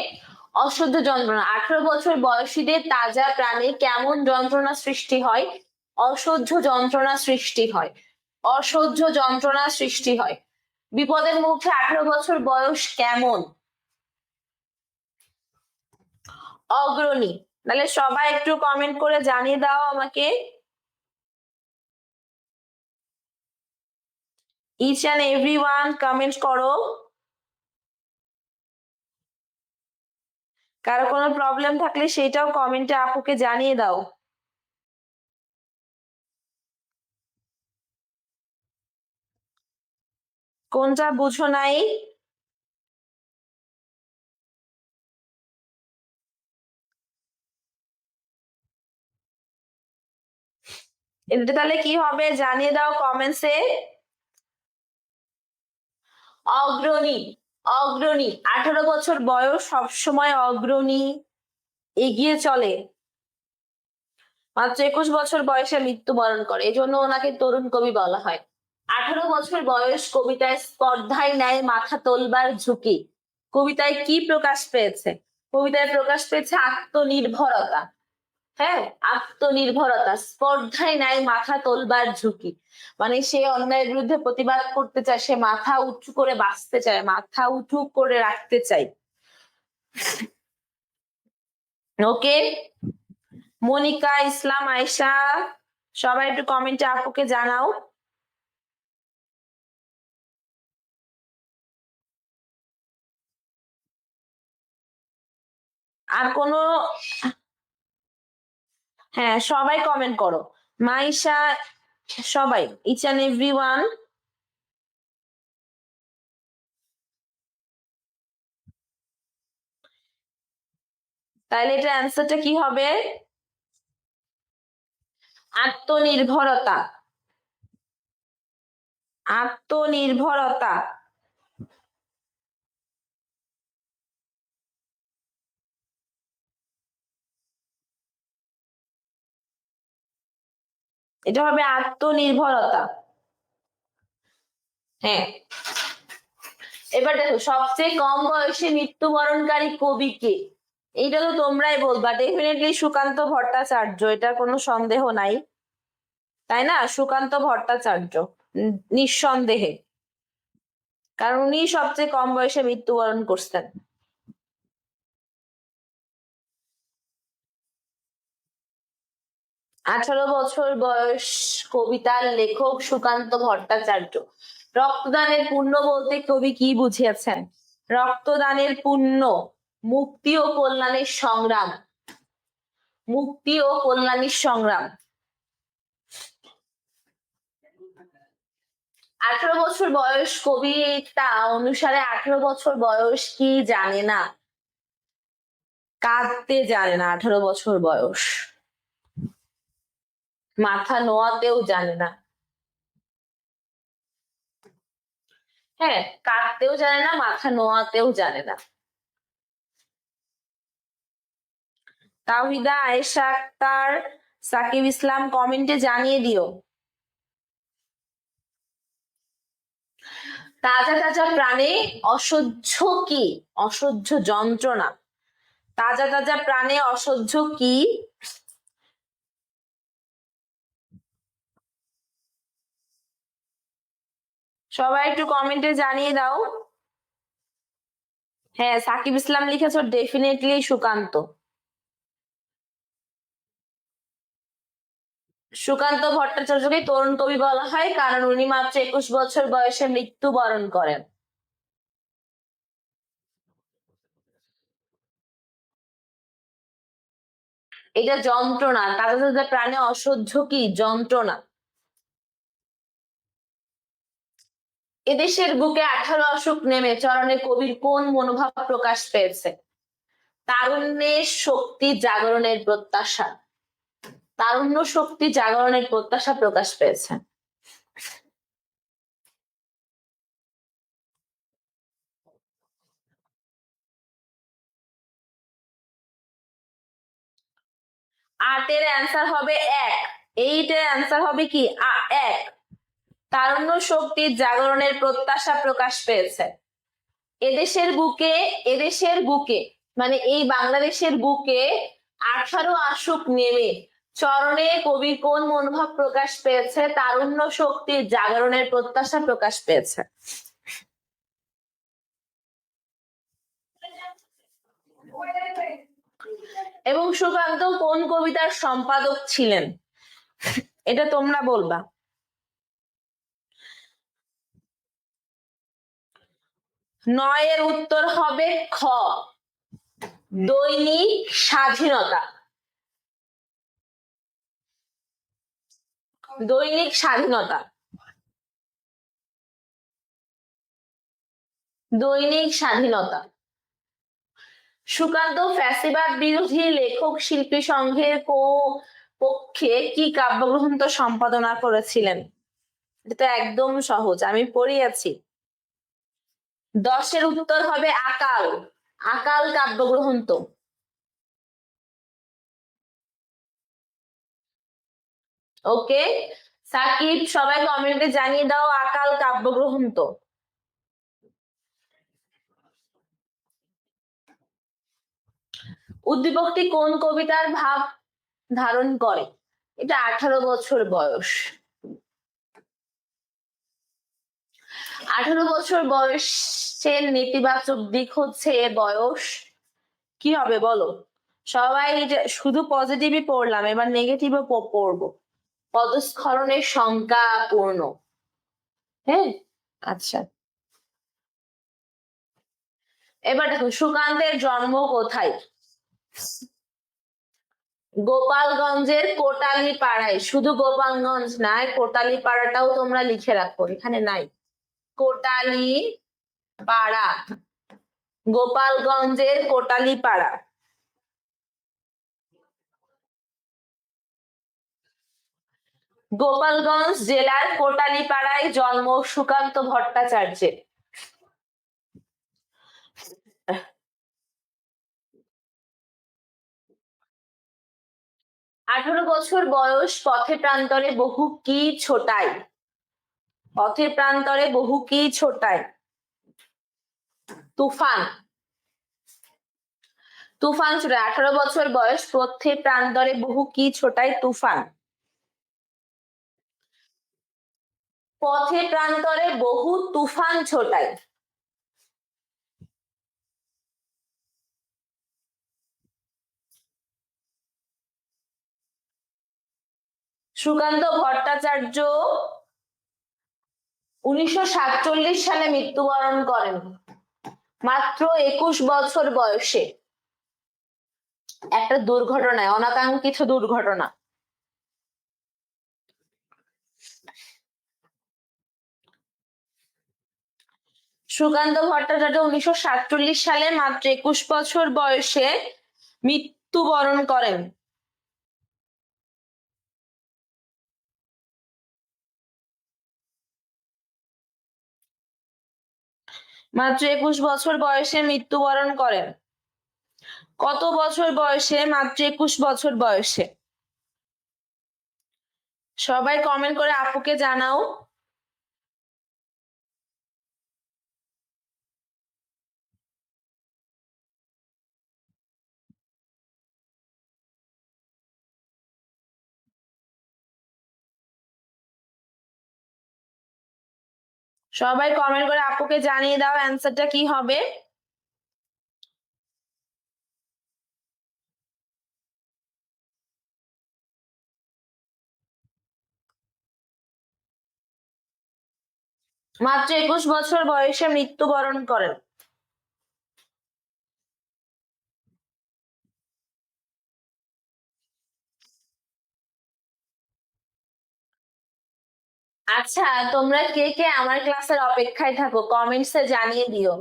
অসহ্য যন্ত্রণা। 18 বছর বয়সীদের তাজা প্রাণে কেমন যন্ত্রণা সৃষ্টি হয়? অসহ্য যন্ত্রণা সৃষ্টি হয়। অসহ্য যন্ত্রণা সৃষ্টি হয়। বিপদের মুখে 18 বছর বয়স কেমন? অগ্রণী। তাহলে সবাই একটু কমেন্ট করে জানিয়ে দাও আমাকে। ইচ অ্যান্ড এভরিওয়ান কমেন্ট করো। কারো কোনো প্রবলেম থাকলে সেটাও কমেন্টে আপুকে জানিয়ে দাও। কোনটা বুঝো নাই? এটা তাহলে কি হবে জানিয়ে দাও কমেন্টসে। অগ্রণী। অগ্রণী, 18 বছর বয়স সবসময় অগ্রণী, এগিয়ে চলে। মাত্র 21 বছর বয়সে মৃত্যুবরণ করে, এই জন্য ওনাকে তরুণ কবি বলা হয়। 18 বছর বয়স কবিতায় স্পর্ধায় নেয় মাথা তোলবার ঝুঁকি। কবিতায় কি প্রকাশ পেয়েছে? কবিতায় প্রকাশ পেয়েছে আত্মনির্ভরতা। হ্যাঁ, আত্মনির্ভরতা। স্পর্ধায় নেয় মাথা তোলবার ঝুঁকি, মানে সে অন্যায়ের বিরুদ্ধে প্রতিবাদ করতে চায়, সে মাথা উঁচু করে বাঁচতে চায়, মাথা উঁচু করে রাখতে চায়। ওকে, মনিকা, ইসলাম, আয়শা, সবাই একটু কমেন্টে আপুকে জানাও। আর কোনো, হ্যাঁ সবাই কমেন্ট করো, মাইশা, সবাই, ইচ অ্যান্ড এভরিওয়ান। তাহলে এটা অ্যান্সারটা কি হবে? আত্মনির্ভরতা। আত্মনির্ভরতা। এটা হবে আত্মনির্ভরতা। হ্যাঁ, এবার দেখো সবচেয়ে কম বয়সে মৃত্যুবরণকারী কবি কে? এইটা তো তোমরাই বলবা, ডেফিনেটলি সুকান্ত ভট্টাচার্য, এটা কোনো সন্দেহ নাই, তাই না? সুকান্ত ভট্টাচার্য, নিঃসন্দেহে, কারণ উনি সবচেয়ে কম বয়সে মৃত্যুবরণ করছেন। আঠারো বছর বয়স, কবিতার লেখক সুকান্ত ভট্টাচার্য। রক্তদানের পুণ্য বলতে কবি কি বুঝিয়েছেন? রক্তদানের পুণ্য, মুক্তি ও কল্যাণের সংগ্রাম, মুক্তি ও কল্যাণের সংগ্রাম। 18 বছর বয়স, কবিতা অনুসারে 18 বছর বয়স কি জানে না? কাঁদতে জানে না 18 বছর বয়স, মাথা নোয়াতেও জানে না। হ্যাঁ, কাঁদতেও জানে না, মাথা নোয়াতেও জানে না। তাওহিদা, আয়েশা আক্তার, সাকিব ইসলাম কমেন্টে জানিয়ে দিও। তাজা তাজা প্রাণে অসহ্য কি? অসহ্য যন্ত্রণা। তাজা তাজা প্রাণে অসহ্য কি? সবাই একটু কমেন্টে জানিয়ে দাও। হ্যাঁ, সাকিব ইসলাম লিখেছ, ডেফিনেটলি সুকান্ত। সুকান্ত ভট্টাচার্যকে তরুণ কবি বলা হয় কারণ উনি মাত্র 21 বছর বয়সে মৃত্যুবরণ করেন। এটা যন্ত্রণা, তাজা তাজা প্রাণে অসহ্য কি? যন্ত্রণা। এদেশের বুকে 18 অশোক নেমে চরণে কবির কোন মনোভাব প্রকাশ পেয়েছে? তারুণ্যের শক্তি জাগরণের প্রত্যাশা। তারুণ্য শক্তি জাগরণের প্রত্যাশা প্রকাশ পেয়েছে। আটের অ্যান্সার হবে 1, এইটের অ্যান্সার হবে কি? 1। তারুণ্য শক্তির জাগরণের প্রত্যাশা প্রকাশ পেয়েছে। এদেশের বুকে, এদেশের বুকে মানে এই বাংলাদেশের বুকে 18 আশুক নেমে চরণে কবি কোন মনোভাব প্রকাশ পেয়েছে? তারুণ্য শক্তির জাগরণের প্রত্যাশা প্রকাশ পেয়েছে। এবং সুকান্ত কোন কবিতার সম্পাদক ছিলেন? এটা তোমরা বলবা। নয়ের উত্তর হবে খ, দৈনিক স্বাধীনতা। দৈনিক স্বাধীনতা। দৈনিক স্বাধীনতা। সুকান্ত ফ্যাসিবাদ বিরোধী লেখক শিল্পী সংঘের পক্ষে কি কাব্যগ্রন্থ সম্পাদনা করেছিলেন? এটা একদম সহজ, আমি পড়িয়েছি। 10-এর উত্তর হবে আকাল। আকাল কাব্যগ্রন্থ। ওকে সাকিব, সবাই কমেন্টে জানিয়ে দাও আকাল কাব্যগ্রন্থ। উদ্দীপকটি কোন কবিতার ভাব ধারণ করে? এটা 18 বছর বয়স। 18 বছর বয়সের নেতিবাচক দিক হচ্ছে এর বয়স। কি হবে বলো? সবাই শুধু পজিটিভই পড়লাম, এবার নেগেটিভও পড়বো। পদস্খলনের সংখ্যা পূর্ণ। হ্যাঁ, আচ্ছা। এবার দেখো সুকান্তের জন্ম কোথায়? গোপালগঞ্জের কোটালী পাড়ায়, শুধু গোপালগঞ্জ নয়, কোটালী পাড়াটাও তোমরা লিখে রাখো, এখানে নাই। কোটালী পাড়া, গোপালগঞ্জের কোটালী পাড়া। গোপালগঞ্জ জেলার কোটালীপাড়ায় জন্ম সুকান্ত ভট্টাচার্যের। আঠারো বছর বয়স, পথে প্রান্তরে বহু কি ছোটায়। পথে প্রান্তরে বহু কি ছোটায়। তুফান। তুফান ছোটায়। 18 বছর বয়স, পথে প্রান্তরে বহু কি ছোটায়। তুফান। পথে প্রান্তরে বহু তুফান ছোটায়। সুকান্ত ভট্টাচার্য 1947 সালে মৃত্যুবরণ করেন, মাত্র 21 বছর বয়সে, একটা দুর্ঘটনায়, অনাকাঙ্ক্ষিত দুর্ঘটনা। সুকান্ত ভট্টাচার্য 1947 সালে মাত্র 21 বছর বয়সে মৃত্যুবরণ করেন। মাত্র 21 বছর বয়সে মৃত্যুবরণ করেন। কত বছর বয়সে? মাত্র 21 বছর বয়সে। সবাই কমেন্ট করে আপুকে জানাও। সবাই কমেন্ট করে আপুকে জানিয়ে দাও অ্যান্সারটা কি হবে। মাত্র 21 বছর বয়সে মৃত্যুবরণ করেন। আচ্ছা, তোমরা কে কে আমার ক্লাসের অপেক্ষায় থাকো কমেন্টসে জানিয়ে দিও।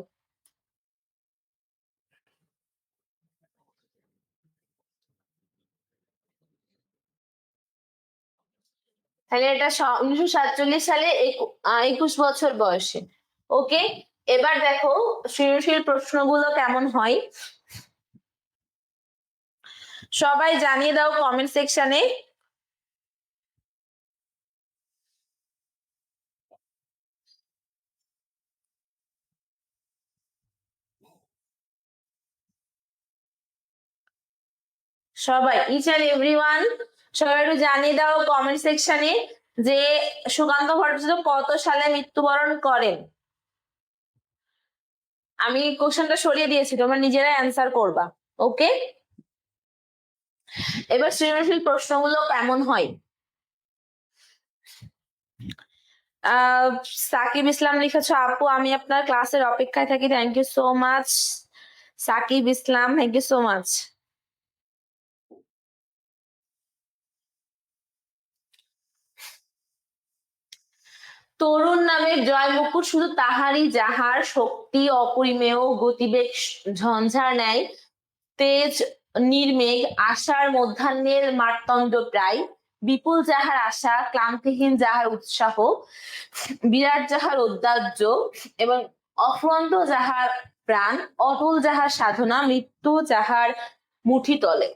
তাহলে এটা 1947 সালে 21 বছর বয়সে। ওকে, এবার দেখো সৃজনশীল প্রশ্নগুলো কেমন হয়, সবাই জানিয়ে দাও কমেন্ট সেকশনে। সবাই, ইচ অ্যান্ড এভরিওয়ান, সবাই একটু জানিয়ে দাও কমেন্ট সেকশনে যে সুকান্ত ভট্টাচার্য কত সালে মৃত্যুবরণ করেন। আমি কোশ্চেনটা সরিয়ে দিয়েছি, তোমরা নিজেরাই অ্যান্সার করবা। ওকে, এবার সৃজনশীল প্রশ্নগুলো কেমন হয়। সাকিব ইসলাম লিখেছো, আপু আমি আপনার ক্লাসের অপেক্ষায় থাকি, thank you so much. Sakib Islam, thank you so much. তরুণ নামের জয় মুকুট শুধু তাহারই যাহার শক্তি অপরিমেয়, গতিবেগ ঝঞ্ঝার ন্যায়, তেজ নির্মেঘ, আশার মধ্যাহ্নের মার্তণ্ড প্রায়, বিপুল যাহার আশা, ক্লান্তিহীন যাহার উৎসাহ, বিরাট যাহার ঔদার্য, এবং অফুরন্ত যাহার প্রাণ, অটল যাহার সাধনা, মৃত্যু যাহার মুঠি তলে।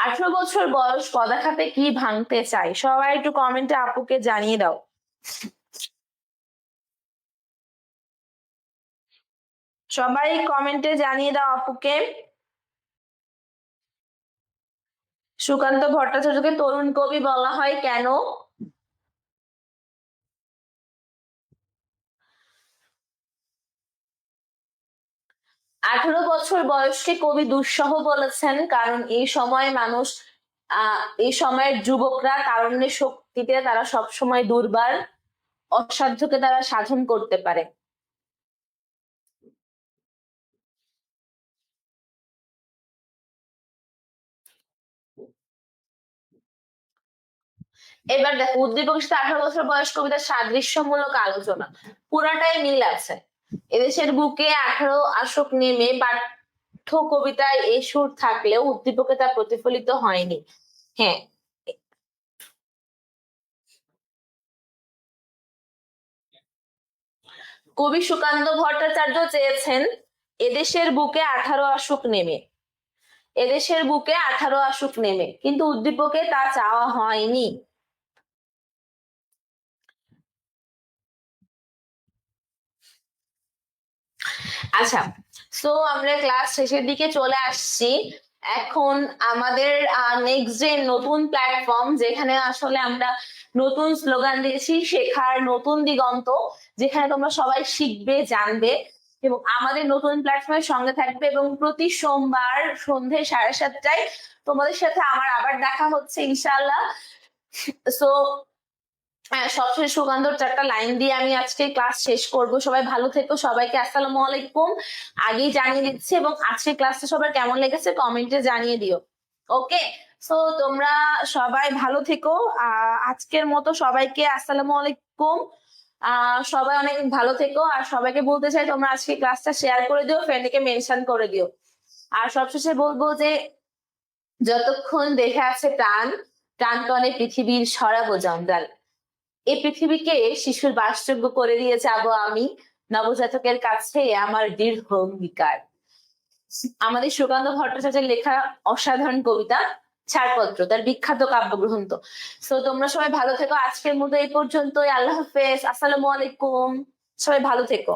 18 বছর বয়স পদাঘাতে কি ভাঙতে চাই, সবাই একটু কমেন্টে আপুকে জানিয়ে দাও। সবাই কমেন্টে জানিয়ে দাও আপুকে। সুকান্ত ভট্টাচার্যকে তরুণ কবি বলা হয় কেন? 18 বছর বয়সকে কবি দুঃসহ বলেছেন কারণ এই সময় মানুষ, এই সময়ের যুবকরা তারুণ্যের শক্তিতে তারা সবসময় দুর্বল, অসাধ্যকে তারা সাধন করতে পারে। এবার দেখো, উদ্দীপকের সাথে 18 বছর বয়স কবিতার সাদৃশ্যমূলক আলোচনা, পুরাটাই মিল আছে। এদেশের বুকে 18 আশোক নেমে পাঠ্য কবিতায় এ সুর থাকলেও উদ্দীপকে তা প্রতিফলিত হয়নি। হ্যাঁ, কবি সুকান্ত ভট্টাচার্য চেয়েছেন এদেশের বুকে 18 আশোক নেমে, এদেশের বুকে 18 আশোক নেমে, কিন্তু উদ্দীপকে তা চাওয়া হয়নি। আচ্ছা, সো আমরা ক্লাস শেষের দিকে চলে আসছি। এখন আমাদের নেক্সট যে নতুন প্ল্যাটফর্ম, যেখানে আসলে আমরা নতুন স্লোগান দিয়েছি, শেখার নতুন দিগন্ত, যেখানে তোমরা সবাই শিখবে, জানবে এবং আমাদের নতুন প্ল্যাটফর্মের সঙ্গে থাকবে। এবং প্রতি সোমবার সন্ধে 7:30টায় তোমাদের সাথে আমার আবার দেখা হচ্ছে ইনশাআল্লাহ। সো সবশেষ সুকান্তর 4টা লাইন দিয়ে আমি আজকে ক্লাস শেষ করব। সবাই ভালো থেকো, সবাইকে আসসালামু আলাইকুম আগেই জানিয়ে দিচ্ছি, এবং আজকে ক্লাসটা সবার কেমন লেগেছে কমেন্টে জানিয়ে দিও। ওকে, সো তোমরা সবাই ভালো থেকো। আজকের মতো সবাইকে আসসালামু আলাইকুম। সবাই অনেক ভালো থেকো, আর সবাইকে বলতে চাই তোমরা আজকে ক্লাসটা শেয়ার করে দিও, ফ্রেন্ডকে মেনশন করে দিও। আর সবশেষে বলবো যে যতক্ষণ দেহে আছে প্রাণ, প্রাণপণে পৃথিবীর সরাবো জঞ্জাল। এই পৃথিবীকে শিশুর বাসযোগ্য করে দিয়ে যাব আমি, নবজাতকের কাছে আমার দৃঢ় অঙ্গীকার। আমাদের সুকান্ত ভট্টাচার্যের লেখা অসাধারণ কবিতা ছাড়পত্র, তার বিখ্যাত কাব্যগ্রন্থ। সো তোমরা সবাই ভালো থেকো, আজকের মতো এই পর্যন্তই। আল্লাহ হাফেজ, আসসালামু আলাইকুম, সবাই ভালো থেকো।